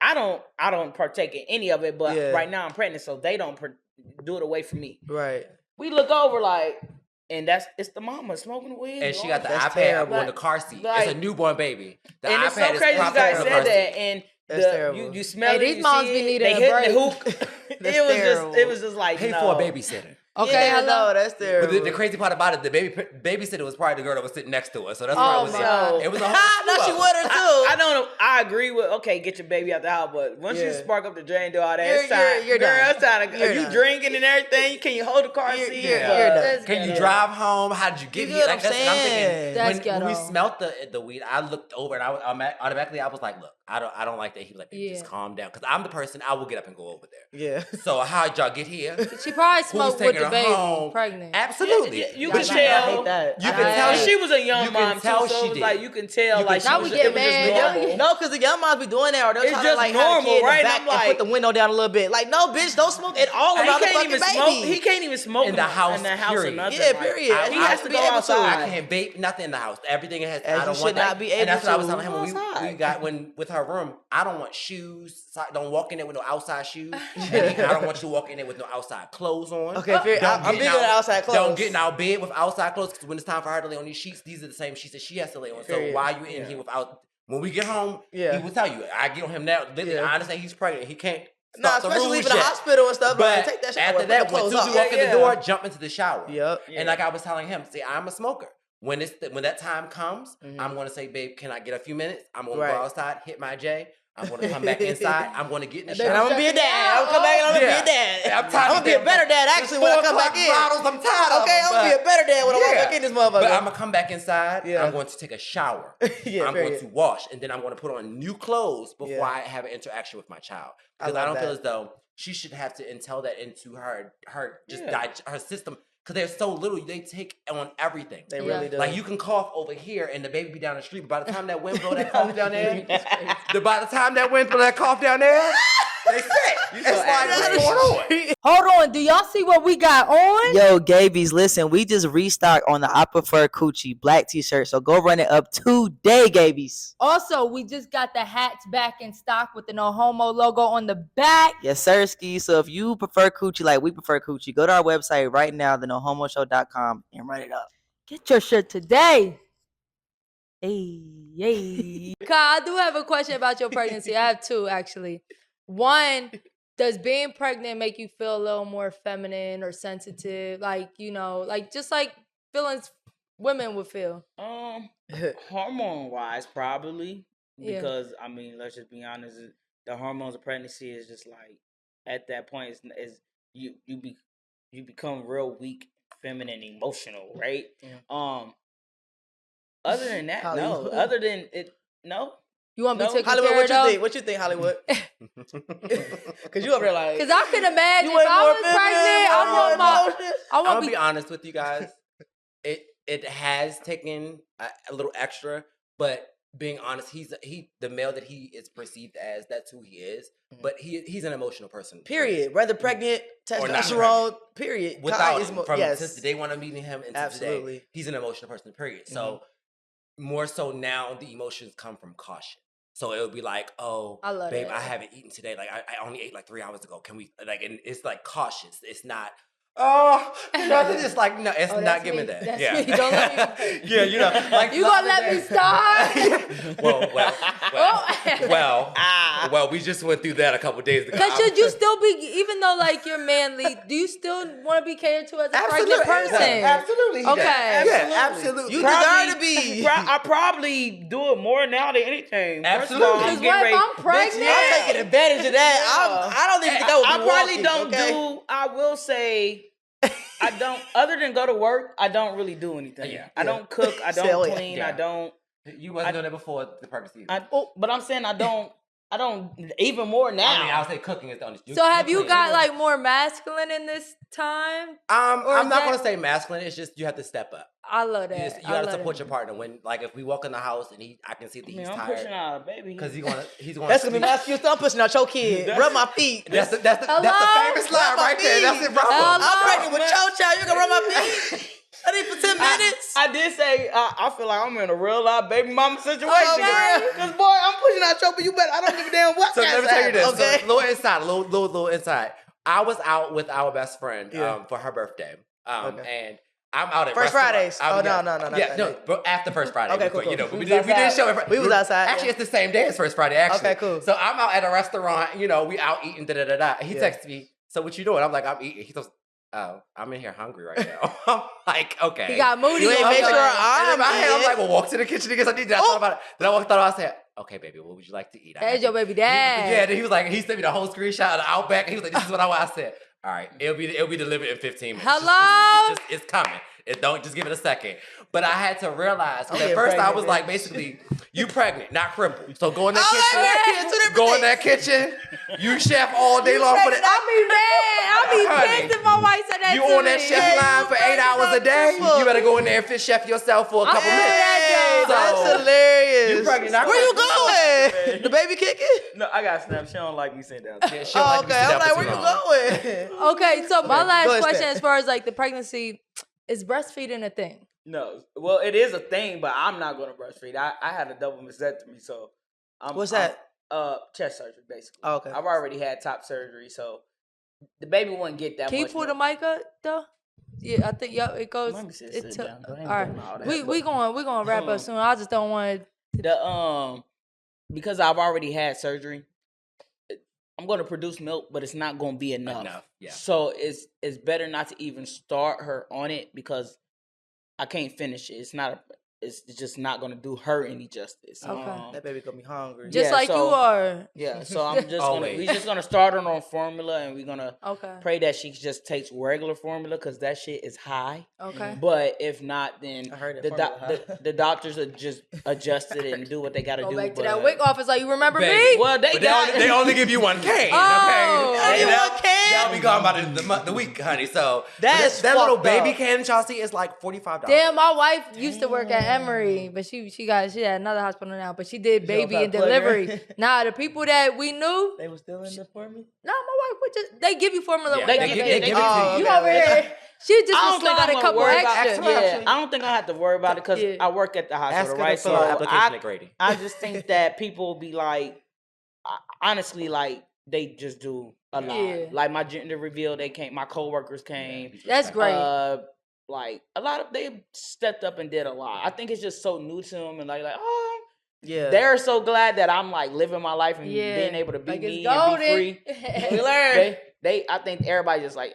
I don't partake in any of it, but right now I'm pregnant, so they don't do it away from me. Right. We look over like, and it's the mama smoking weed, and she got the iPad on the car seat. Like, it's a newborn baby. The and iPad it's so crazy you guys said that, and you smell it. These moms be needing a break. The hook. It was just like pay for a babysitter. Okay, I know that's terrible. But the crazy part about it, the babysitter was probably the girl that was sitting next to us, so that's why it was. It was a whole. No, she with her too. I don't know. I agree with get your baby out the house, but once you spark up the drain, do all that, it's time. You're done. Are you drinking and everything? Can you hold the car seat? You're done. Can you drive home? How did you get here? Like that's what I'm thinking. When we smelt the weed, I looked over and I automatically was like, look, I don't like that. He was like, just calm down, because I'm the person I will get up and go over there. Yeah. So how'd y'all get here? She probably smoked with the her baby home. pregnant. Absolutely. You I can tell. hate that. You I can hate tell that. She was a young You mom can tell too, so she it was did. like you can tell You like can she tell was, she it did. was just Now we get normal. mad. No, because the young moms be doing that, or they're It's trying just to like normal, have a kid in right? the And back I'm and like- put the window down a little bit. Like, no, bitch, don't smoke at all around the fucking baby. He can't even smoke In the house, in the house or period. nothing. Yeah, like, period. He has to go I outside. can't vape nothing in the house. Everything has. As I don't you want should not that. be And that's able what I was to. telling him when we Outside. got with her room. I don't want shoes. Don't walk in there with no outside shoes. I don't want you walking in there with no outside clothes on. Okay, fair. I'm big on outside clothes. Don't get in our bed with outside clothes because when it's time for her to lay on these sheets, these are the same sheets that she has to lay on. So Period. why are you in here without? When we get home, Yeah. he will tell you. I get on him now. Literally, Yeah. I understand he's pregnant. He can't. Nah, start the especially rules leaving the yet. hospital and stuff. But Like, take that shit after away, that, put the when clothes Susie off. walk in Yeah, the yeah. door, jump into the shower. Yep. And like I was telling him, see, I'm a smoker. When that time comes, Mhm. I'm gonna say, babe, can I get a few minutes? I'm gonna Right. go outside, hit my J. I'm gonna come back inside. I'm gonna get in the And shower. I'm gonna be a dad. I'm gonna come back and I'm gonna Yeah. be a dad. I'm tired I'm of gonna be a them. better dad actually when I come back in. Bottles, I'm tired of Okay, them, I'm gonna be a better dad when I walk back in this motherfucker. But I'm gonna come back inside. Yeah. I'm going to take a shower. Yeah, I'm going period. to wash, and then I'm going to put on new clothes before Yeah. I have an interaction with my child. I Because I, love don't feel that. as though she should have to intel that into her Yeah. her system. Because they're so little, they take on everything. They Yeah. really do. Like you can cough over here and the baby be down the street, but by the time that wind blow that cough down there, by the time that wind blow that cough down there, they sick. It's like, what's going on? Hold on, do y'all see what we got on? Yo, Gabies, listen, we just restocked on the I Prefer Coochie black t-shirt, so go run it up today, Gabies. Also, we just got the hats back in stock with the No Homo logo on the back. Yes, sir, Ski. So if you prefer coochie like we prefer coochie, go to our website right now, thenohomoshow.com, and run it up. Get your shirt today. Hey. Kai, I do have a question about your pregnancy. I have two, actually. One, does being pregnant make you feel a little more feminine or sensitive? Like, just like feelings women would feel. Hormone wise, probably Yeah. because I mean, let's just be honest. The hormones of pregnancy is just like at that point is you become real weak, feminine, emotional, right? Yeah. Other than that, no. Hollywood. Other than it, no. You want to be No. taken Hollywood, care what you of? think? What you think, Hollywood? Because you up there like... Because I can imagine You if ain't I more was pregnant, I feminine, want more my... emotions. I I'm want gonna to be be... honest with you guys. It has taken a little extra, but being honest, the male that he is perceived as, that's who he is. But he's an emotional person. Period. Whether pregnant, Or not testosterone, period. Without Kai is him, yes. since the day when I'm meeting him and to today, Absolutely. he's an emotional person. Period. So more so now, the emotions come from caution. So it would be like, oh, I love babe, that. I haven't eaten today. Like I only ate like 3 hours ago. Can we and it's like cautious. It's not. Oh, nothing. It's like no. It's Oh, not that's giving me. that. That's yeah. me. Don't let me- Yeah, like You gonna let me start? well, we just went through that a couple days ago. Because should you still be, even though like you're manly, do you still want to be catered to as a pregnant person? Absolutely. he does. Okay. Yeah, absolutely. You Probably- deserve to be. I probably do it more now than anything. First of all, Absolutely. Because I'm getting what if ready. I'm pregnant? I'm taking advantage of that. I don't even think that would I be probably walking, don't okay? do. I will say, I don't. Other than go to work, I don't really do anything. Yeah. I don't cook. I don't Sell it. clean. Yeah. I don't. You wasn't doing that before the pregnancy. But I'm saying I don't. I don't even more now. I mean, I would say cooking is the only. So have you clean. got like more masculine in this time? or I'm is not that- gonna say masculine. It's just you have to step up. I love that. You gotta support your partner. When like if we walk in the house and I can see that I he's mean, I'm tired pushing out a baby. because he's gonna. That's gonna be masculine. I'm pushing out your kid. Rub my feet. That's the Hello? famous line Rub my right there. That's feet. it, bro. Hello? I'm pregnant with your child. You gonna rub my feet? I need for 10 minutes. I did say I feel like I'm in a real life baby mama situation. Okay. Because boy, I'm pushing out your, but you better. I don't give a damn what. So let me tell you this. Okay. So, little inside. I was out with our best friend Yeah. for her birthday. Okay. And I'm out at First restaurants. Fridays. Oh, no, not Yeah, that no, day. but after first Friday. Okay, But, cool, you know, cool. we We didn't was show it. outside. We was outside, Actually, yeah. it's the same day as first Friday. Actually. Okay, cool. So I'm out at a restaurant. You know, we out eating. He Yeah. texts me. So what you doing? I'm like, I'm eating. He goes, oh, I'm in here hungry right now. I'm like, okay. He got moody. You ain't on make your sure ass. I- And in my head, I'm eating. like, well, walk to the kitchen because I need that. I thought about it. Then I walked out. I said, okay, baby, what would you like to eat? There's your baby dad. Yeah, then he was like, he sent me the whole screenshot of the Outback. He was like, this is what I want. I said, all right, it'll be delivered in 15 minutes. Hello? It's coming. Don't just give it a second. But I had to realize, 'cause I'm at first I getting was pregnant, like, bitch. basically, You pregnant, not crippled. So go in that Oh, kitchen. yeah, two different Go in that things. kitchen. You chef all day long for the. I be mad. I be Honey, pissed if my wife said that You to on that me. chef line for 8 hours a day? crippled. You better go in there and chef yourself for a couple minutes. Hey, So, that's hilarious. you pregnant, not Where you pregnant. going? The baby kicking? No, I got snaps. She don't like me saying that. Yeah, she don't Oh, like to be okay. sit I'm down like, for where too you long. going? Okay, so my Go last ahead, question Steph. as far as like the pregnancy, is breastfeeding a thing? No, well, it is a thing, but I'm not going to breastfeed. I had a double mastectomy, so What's that? Chest surgery, basically. Oh, okay. I've already had top surgery, so the baby wouldn't get that Can you much. pull the mic up though? Yeah, I think it goes. Let me sit It down, though. I ain't all right, doing all that, we but- gonna wrap up soon. I just don't want. The because I've already had surgery, I'm going to produce milk, but it's not going to be enough. Yeah. So it's better not to even start her on it because I can't finish it. It's just not going to do her any justice. Okay. That baby gonna be hungry. Just Yeah, like you so- are. Yeah, so I'm just Always. we're just gonna start her on formula, and we're gonna Okay. pray that she just takes regular formula because that shit is high. Okay. But if not, then I heard that the, formula high. the doctors are just adjust it and do what they gotta Go do. back to but- that WIC office. Like you remember Baby. me? Well, But they only give you one cane. Oh. Okay. Only And one can? That'll be gone by the week, honey. So That's that little fucked baby up. can y'all see is like $45. Damn, my wife used to work at Emory, but she had another hospital now. But she did baby and delivery. Nah, the people that we knew, They was still in the formula? nah, my wife would just they give you formula. Yeah, when they you give get it baby. to you. Oh, You okay, over okay. here? She just I was don't think slide I'm a gonna couple worry about extra. Yeah, I don't think I have to worry about it because Yeah. I work at the hospital, Ask her right? to fill out application at Grady. I just think that people be like, honestly, like they just do a lot. Yeah. Like my gender reveal, my coworkers came. That's great. Like a lot of they stepped up and did a lot. I think it's just so new to them and like oh Yeah. they're so glad that I'm like living my life and Yeah. being able to be Like it's me and be golden. free. We learned. I think everybody just like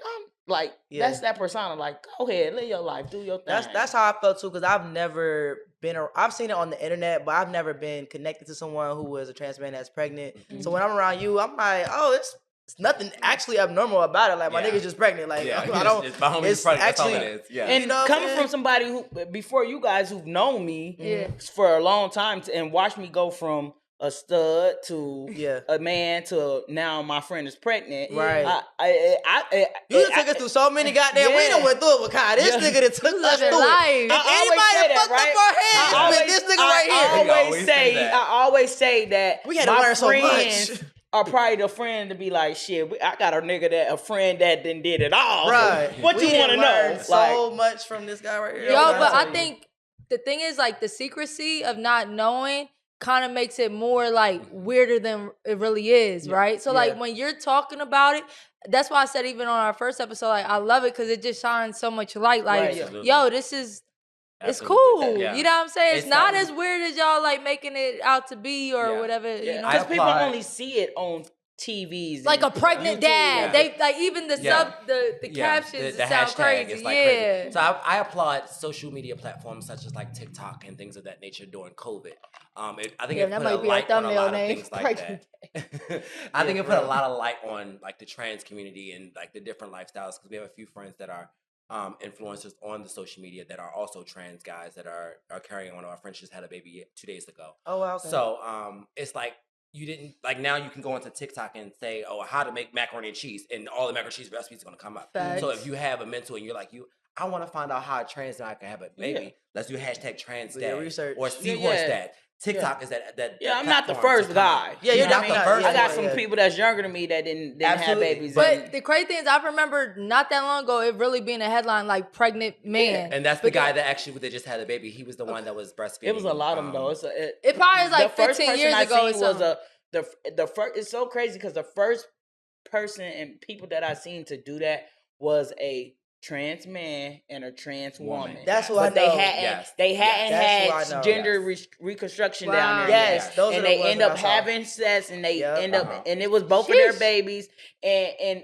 Yeah. that's that persona. Like go ahead, live your life, do your thing. That's how I felt too, because I've never been. I've seen it on the internet, but I've never been connected to someone who was a trans man that's pregnant. So when I'm around you, I'm like, oh, it's nothing actually abnormal about it. Like my Yeah. nigga's just pregnant. Like Yeah, I don't. it's my homie's pregnant. That's all it is. Yeah. And You know what I'm coming saying? from somebody who before you guys who've known me Yeah. for a long time and watched me go from a stud to Yeah. a man to now my friend is pregnant. Right. You You done took us through so many goddamn. We done went through it with Kai. This Yeah. nigga that took us living through life. it. If I always anybody say that, fucked right? up our heads, I it's this nigga right here. I always say that We had to my learn so friends much. are probably the friend to be like, shit, I got a nigga a friend that done did it all. So Right. what We you want to done know? learned so much from this guy right here. Yo, I'm but trying I to tell you. think the thing is like the secrecy of not knowing kind of makes it more like weirder than it really is, right? So like when you're talking about it, that's why I said even on our first episode, like I love it because it just shines so much light. Like, Right. yo, this is it's Absolutely. cool. Yeah. You know what I'm saying? It's It's not not- as weird as y'all like making it out to be or Yeah. whatever. Yeah, You know, because people applied- only see it on TVs. like a and pregnant YouTube. dad. Yeah. They like even the Yeah. the captions the sound hashtag crazy. is like yeah. crazy. So I applaud social media platforms such as like TikTok and things of that nature during COVID. I think Yeah, it that put might a be our light on a thumbnail lot of name. things like Pregnant that. I think it put a lot of light on like the trans community and like the different lifestyles because we have a few friends that are influencers on the social media that are also trans guys that are carrying on. Our friend just had a baby 2 days ago. Oh wow. Okay. So it's like you didn't like now you can go into TikTok and say, oh, how to make macaroni and cheese, and all the macaroni and cheese recipes are gonna come up. Facts. So if you have a mental and you're like I want to find out how a trans guy can have a baby. Yeah. Let's do hashtag trans Do your dad research. or seahorse Yeah. dad. TikTok is that. Yeah, that I'm not the platform to first come out. guy. Yeah, You you're know definitely what I not. mean? Yeah, I got yeah, some yeah. people that's younger than me that didn't have Absolutely. babies. But the crazy thing is, I remember not that long ago, it really being a headline like pregnant man. And that's the guy that actually that just had a baby. He was the one that was breastfeeding. it was a lot of them though. It probably was like the first 15 person years I ago or seen was something. the first. It's so crazy because the first person and people that I seen to do that was a trans man and a trans woman. That's who but I know. they hadn't Yes. they hadn't That's who I know. had gender Yes. reconstruction Wow. down there. Yes, yet. those are and the they ones end that up I saw. having sex and they Yep. end up Uh-huh. and it was both of their Sheesh. babies and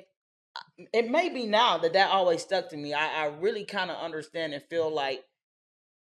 it may be now that always stuck to me. I really kind of understand and feel like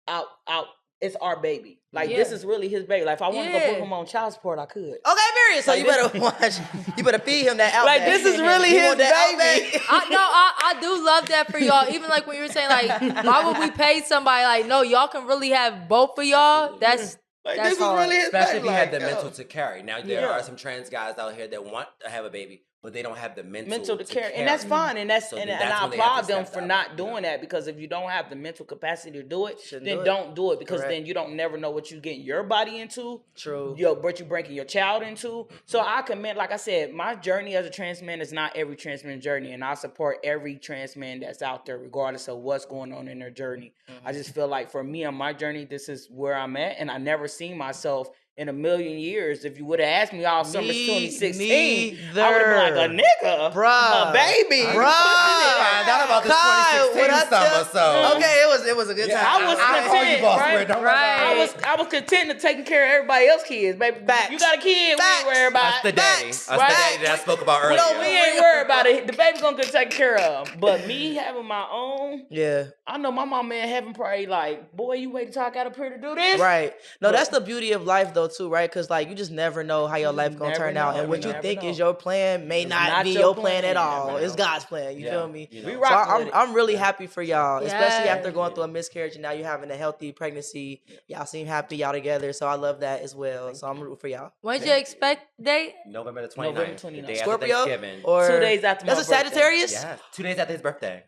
out it's our baby. Like this Yeah. is really his baby. Like if I wanted to Yeah. put him on child support, I could. Okay, period. So Like you this- better watch. You better feed him that Outback. Like, this is really You his want that baby. Outback? I do love that for y'all. Even like when you were saying like, why would we pay somebody? Like, no, y'all can really have both of y'all. That's Like, That's this is hard. really his Especially thing. if you have Like, the mental to carry. Now there Yeah. are some trans guys out here that want to have a baby, but they don't have the mental to carry, and that's fine, and that's So and, then and that's I when they have to applaud them step for up, not you doing know? that, because if you don't have the mental capacity to do it, Shouldn't then do it. don't do it, because Correct. then you don't never know what you getting your body into. True. What you breaking your child into. So I commend, like I said, my journey as a trans man is not every trans man journey, and I support every trans man that's out there, regardless of what's going on in their journey. I just feel like for me on my journey, this is where I'm at, and I never seen myself in a million years. If you would have asked me all summer 2016, I would have been like, a nigga, Bruh. a baby. Bruh. I found out about this Kai, 2016 when I summer, so Okay, it was a good time. I was call you content, boss, right? Britt, don't worry Right. about it. I was content to taking care of everybody else's kids, baby. Facts. You got a kid, we Facts. ain't worried about Us the it. daddy. Facts. Us the Right? daddy that I spoke about earlier. don't We ain't worried about it. The baby gonna get taken care of. But me having my own, Yeah. I know my mama in heaven probably like, boy, you wait till I got up here to do this. Right. No, But- that's the beauty of life, though, too, right? Because, like, you just never know how your just life gonna never turn out, know. and what You you never think know. is your plan may It's not not be your your plan plan. at all. Never It's know. God's plan. You Yeah. feel me? You We know. So rock with it. I'm really happy for y'all, especially Yes. after going through a miscarriage and now you're having a healthy pregnancy. Y'all seem happy, y'all together, so I love that as well. So I'm rooting for y'all. When's your expect date? November the 29th, November the 29th. day after Scorpio Thanksgiving. or 2 days after my that's a birthday. Sagittarius. Yes, 2 days after his birthday.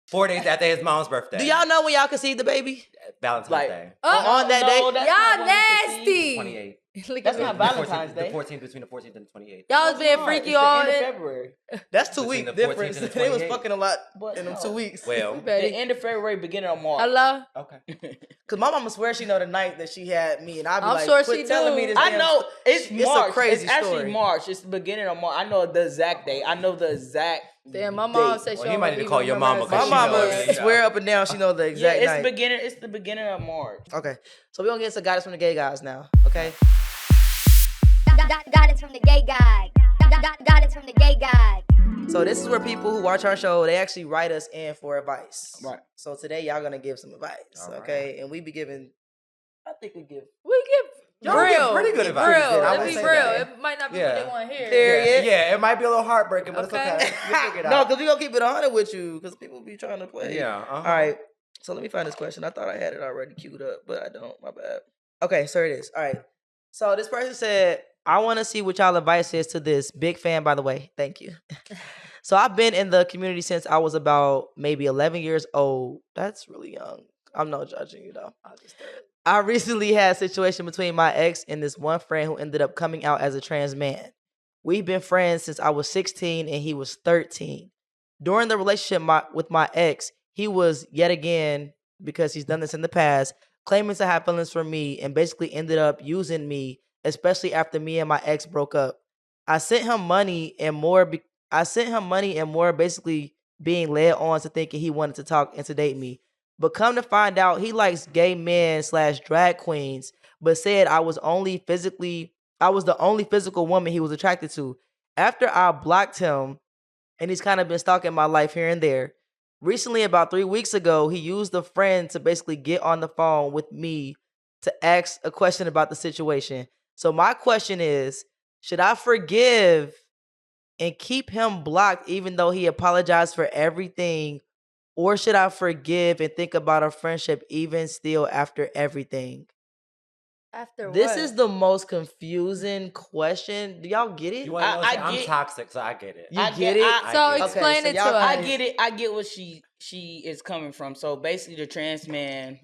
4 days after his mom's birthday. Do y'all know when y'all conceived the baby? Valentine's Like- Day. On that day? that's Y'all not when we conceived. nasty. 28th. Look That's at not me. Valentine's The Day. 14th, between the 14th and the 28th. Y'all was being No, freaky it's the all end of in. February. That's 2 Between weeks the 14th difference. and the They was 28th. fucking a lot But in them no. 2 weeks. Well, The Betty. end of February, beginning of March. Hello? okay. Cause my mama swears she know the night that she had me, and I be I'm like, sure quit she telling do. me this. I damn know sto- it's March. a crazy It's actually story. March. It's the beginning of March. I know the exact date. I know the exact. Damn, my mom date. said she Well, he don't might need to even call your remember mama, 'cause My her she mama know birthday. it. swear up and down she know the Yeah, exact it's night. the beginning. It's the beginning of March. Okay, so we gonna get into guidance from the gay guys now. Okay, Guidance from the gay guy. Guidance from the gay guy. so this is where people who watch our show, they actually write us in for advice. Right. So today y'all gonna give some advice. All right. Okay, and we be giving. I think we give. We give Y'all give real. pretty good Be advice. real. Pretty good, I Let's would be say real. that. It might not be Yeah. what they want to hear. Period. Yeah, it might be a little heartbreaking, but Okay. it's okay. We'll figure it No, out. because we gonna keep it 100 with you, because people be trying to play. Yeah. Uh-huh. All right. So let me find this question. I thought I had it already queued up, but I don't. My bad. Okay, so it is. All right. So this person said, I want to see what y'all advice is to this. Big fan, by the way. Thank you. So I've been in the community since I was about maybe 11 years old. That's really young. I'm not judging you, though. I recently had a situation between my ex and this one friend who ended up coming out as a trans man. We've been friends since I was 16 and he was 13. During the relationship with my ex, he was yet again, because he's done this in the past, claiming to have feelings for me and basically ended up using me, especially after me and my ex broke up. I sent him money and more. Basically being led on to thinking he wanted to talk and to date me. But come to find out, he likes gay men / drag queens, but said I was the only physical woman he was attracted to. After I blocked him, and he's kind of been stalking my life here and there. Recently, about 3 weeks ago, he used a friend to basically get on the phone with me to ask a question about the situation. So my question is, should I forgive and keep him blocked even though he apologized for everything? Or should I forgive and think about a friendship even still after everything? After This what? is the most confusing question. Do y'all get it? You want to know? I I'm get- toxic, so I get it. You I get get- it? I- So Okay, explain so it to y'all- us. I get it. I get what she is coming from. So basically, the trans man,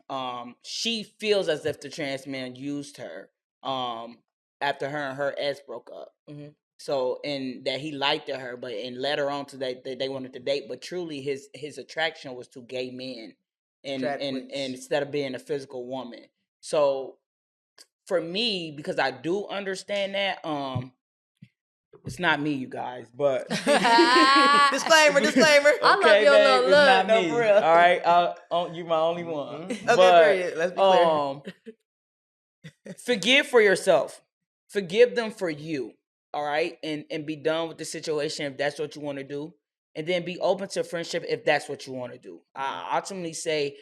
she feels as if the trans man used her, after her and her ex broke up. Mhm. So, and that he liked her, but and led her on to that they wanted to date, but truly his attraction was to gay men, and Drag and queens. and instead of being a physical woman. So, for me, because I do understand that, it's not me, you guys, but Disclaimer. I love your little it's look. not No, me. for real. All right, you're my only one. Mhm. Okay, But, period. Let's be clear. forgive for yourself. Forgive them for you. All right, and be done with the situation if that's what you want to do, and then be open to friendship if that's what you want to do. I ultimately say,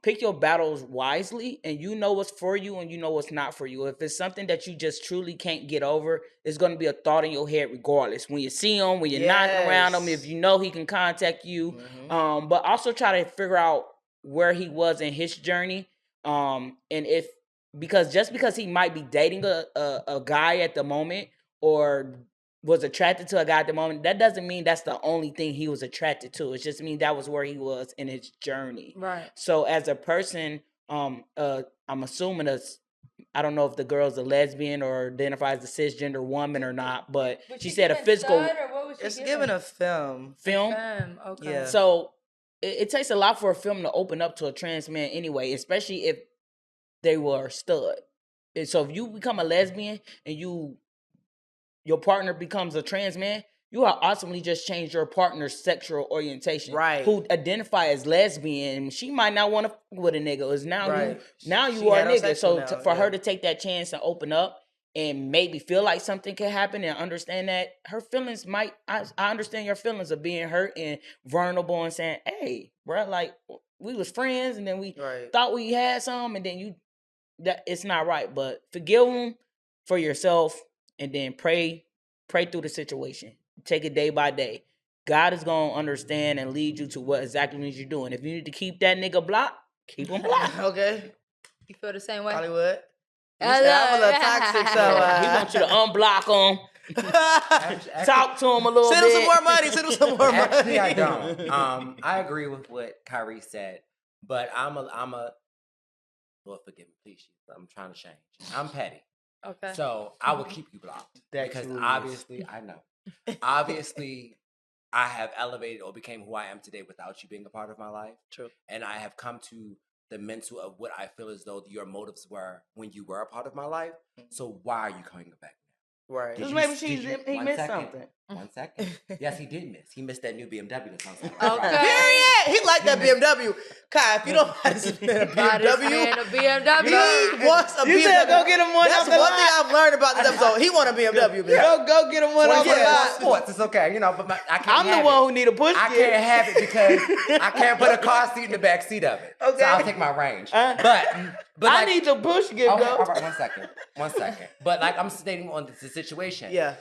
pick your battles wisely, and you know what's for you and you know what's not for you. If it's something that you just truly can't get over, it's going to be a thought in your head regardless. When you see him, when you're knocking around him, Yes. if you know he can contact you, Mhm. but also try to figure out where he was in his journey, and if because just because he might be dating a guy at the moment or was attracted to a guy at the moment, that doesn't mean that's the only thing he was attracted to. It just means that was where he was in his journey. Right. So as a person, I'm assuming I don't know if the girl's a lesbian or identifies as a cisgender woman or not, but she said a physical. It's giving a film. Film. Okay. Yeah. So it takes a lot for a film to open up to a trans man anyway, especially if they were a stud. And so if you become a lesbian and your partner becomes a trans man, you have ultimately just changed your partner's sexual orientation. Right. Who identify as lesbian, she might not want to with a nigga. It's now you are a nigga. So for her to take that chance and open up and maybe feel like something can happen and understand that her feelings I understand your feelings of being hurt and vulnerable and saying, hey, bro, like we was friends and then we thought we had some and then that it's not right. But forgive them for yourself and then pray through the situation. Take it day by day. God is going to understand and lead you to what exactly you're doing. If you need to keep that nigga blocked, keep him blocked. Okay. You feel the same way? Hollywood. I'm a little toxic, so he wants you to unblock him. Talk to him a little bit. Send him some more money. Send him some more money. Actually, I don't. I agree with what CAI'REE said, but I'm a. Lord forgive me, please. I'm trying to change. I'm petty. Okay. So I will keep you blocked because obviously I know. Obviously, I have elevated or became who I am today without you being a part of my life. True. And I have come to the mental of what I feel as though your motives were when you were a part of my life. So why are you coming back now? Right. Because maybe he missed something. 1 second. Yes, he did miss. He missed that new BMW that sounds like. Okay. Period. He liked that BMW. Kai, if you don't have this man a BMW, he wants a BMW. You said go get him one. That's one thing I've learned about this episode. He want a BMW. Yeah. Go get him one off the lot. Sports, it's okay, but I can't. I'm the one who need a push. I can't have it because I can't put a car seat in the back seat of it. Okay. So I'll take my range. But I need your push gift. Okay, all right, 1 second. But like I'm stating on the situation. Yeah.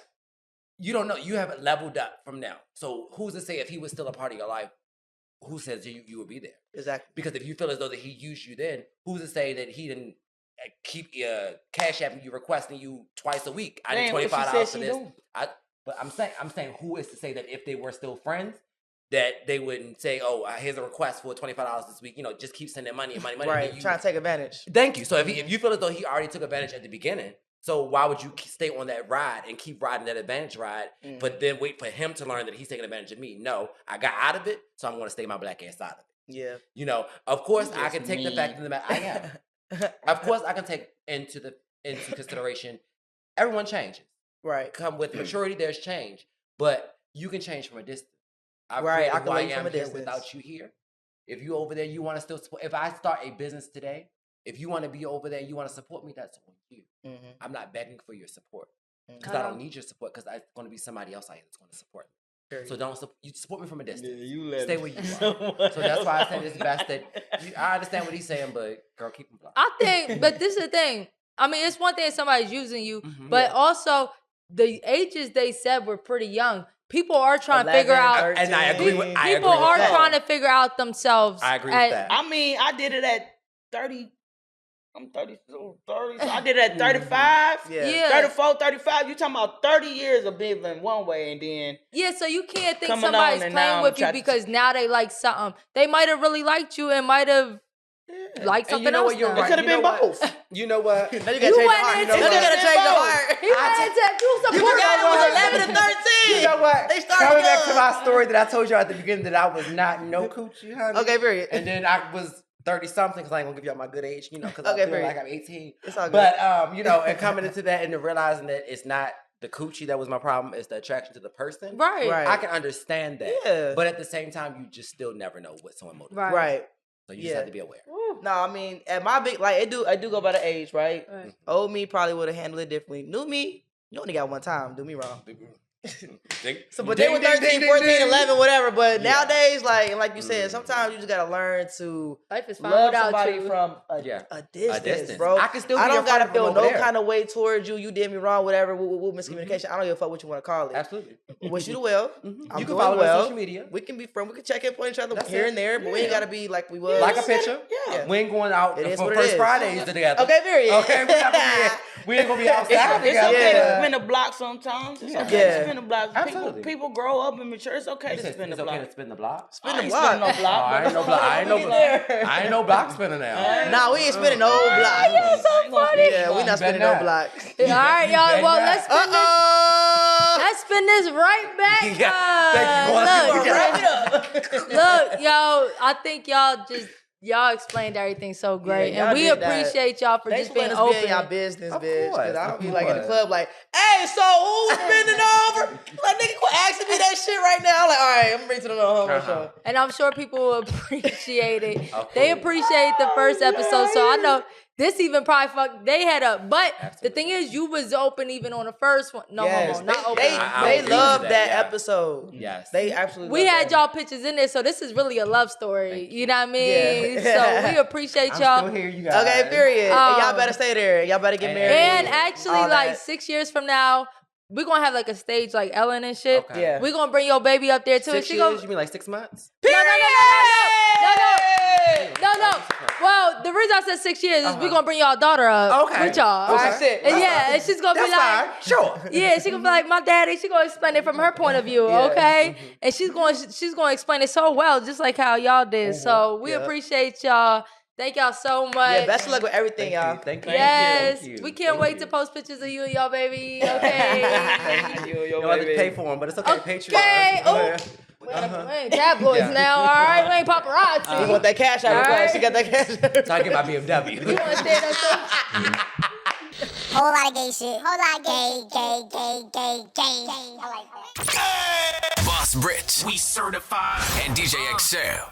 You don't know. You haven't leveled up from now. So who's to say if he was still a part of your life, who says you would be there? Exactly. Because if you feel as though that he used you then, who's to say that he didn't keep cash apping you, requesting you twice a week? I need $25 for this. But I'm saying who is to say that if they were still friends, that they wouldn't say, oh, here's a request for $25 this week. Just keep sending money. Right, trying to take advantage. Thank you. So if you feel as though he already took advantage at the beginning, so why would you stay on that ride and keep riding that advantage ride, but then wait for him to learn that he's taking advantage of me? No, I got out of it, so I'm going to stay my black ass out of it. Yeah. Of course I can take the fact of the matter. I am. Of course I can take into consideration. Everyone changes. Right. Come with maturity, there's change, but you can change from a distance. I can leave from a distance without you here. If you over there, you want to still support. If I start a business today, if you want to be over there, you want to support me, that's on you. Mm-hmm. I'm not begging for your support because I don't need your support because it's going to be somebody else out here that's going to support me. So you support me from a distance. Yeah, you stay where you are. So that's why I say it's best that I understand what he's saying, but girl, keep him blocked. I think, but this is the thing. I mean, it's one thing if somebody's using you, but also the ages they said were pretty young. People are trying to figure out, 13. And I agree with. People are trying to figure out themselves. I agree with that. I mean, I did it at 30. I'm 30, so I did it at 35. Yeah. 34, 35. You talking about 30 years of living one way and then. Yeah, so you can't think somebody's playing with you because now they like something. They might have really liked you and might have liked something else. It could have been both. You know what? Now you gotta change your heart. He wanted to do some You forgot it was 11 and 13. You know what? They started Coming back to young. my story that I told you at the beginning that I was not no coochie, honey. Okay, period. And then I was 30-something because I ain't going to give y'all my good age, because I feel like I'm 18. It's all good. But, and coming into that and then realizing that it's not the coochie that was my problem, it's the attraction to the person. Right. I can understand that. Yeah. But at the same time, you just still never know what someone motivates. Right. So you just have to be aware. No, I mean, at my big, I do go by the age, right? Old me probably would have handled it differently. New me, you only got one time. Do me wrong. So, but they were 13, 14, 11, whatever. But nowadays, like you said, sometimes you just gotta learn to Life is fine love without somebody you. from a distance, bro. I can still be I don't gotta feel no there. kind of way towards you. You did me wrong, whatever. With miscommunication, I don't give a fuck what you want to call it. Absolutely. Wish you the well. I'm You doing can follow me well. on social media. We can be friends. We can check in on each other That's here it. and there, but we ain't gotta be like we was. Like a picture. Yeah. We ain't going out It is for what it First is. Fridays together. Okay, period. Okay, we ain't gonna be outside It's together. okay Yeah. to spin a block sometimes. It's okay Yeah. to spin a block. Absolutely. People grow up and mature. It's okay to spin a It's block. okay to spin the block. Spin I the ain't block. spinning no Oh, block. I ain't no block. I ain't no block spinner now. Nah, we ain't spinning no block. so funny. Yeah, we not spinning no block. All right, y'all. Well, let's spin this. Let's spin this right back. Thank you. Look, yo, I think y'all explained everything so great, Yeah, and we y'all did that. appreciate y'all for Thanks just for being letting us be in open. y'all business, Of bitch. Because course, I don't of be like in the course. club like, hey, so who's bending over? Like, nigga, quit asking me that shit right now. I'm like, all right, I'm bringing to the No Homo Show. And I'm sure people will appreciate it. Of They course. appreciate the first episode, so I know this even probably fucked they head up. But the Absolutely. thing is, you was open even on the first one. No Yes, homo, not open. they I they agree love with that that, yeah. episode. Yes. They absolutely We love had that. y'all pictures in there, so this is really a love story. You know what I mean? Yeah. So we appreciate I'm y'all. still here, you guys. Okay, period. And y'all better stay there. Y'all better get married. And actually, all like that. 6 years from now, we're gonna have like a stage like Ellen and shit. Okay. Yeah. We're gonna bring your baby up there too. and 6 she years? gonna You mean like 6 months? No. Well, the reason I said 6 years is we're gonna bring y'all daughter up Okay. with y'all. Okay. That's it. And yeah, and she's gonna That's be like, fine. Sure. yeah, she gonna be like, my daddy. She gonna explain it from her point of view, Yeah. okay? And she's gonna explain it so well, just like how y'all did. So we Yeah. appreciate y'all. Thank y'all so much. Yeah, best of luck with everything, y'all. Thank you. Yes, Thank you. we can't Thank wait you. to post pictures of you and y'all baby. Okay. You don't have to pay for them, but it's okay. Patreon. Okay. Oh. We ain't tabloids Yeah. now, all right? We ain't paparazzi. You want that cash out? All right. She got that cash out. So I get my BMW. You want to stand up so Whole lot of gay shit. Whole lot of gay. I like that. Boss Britt. We certified. And DJ eXeL.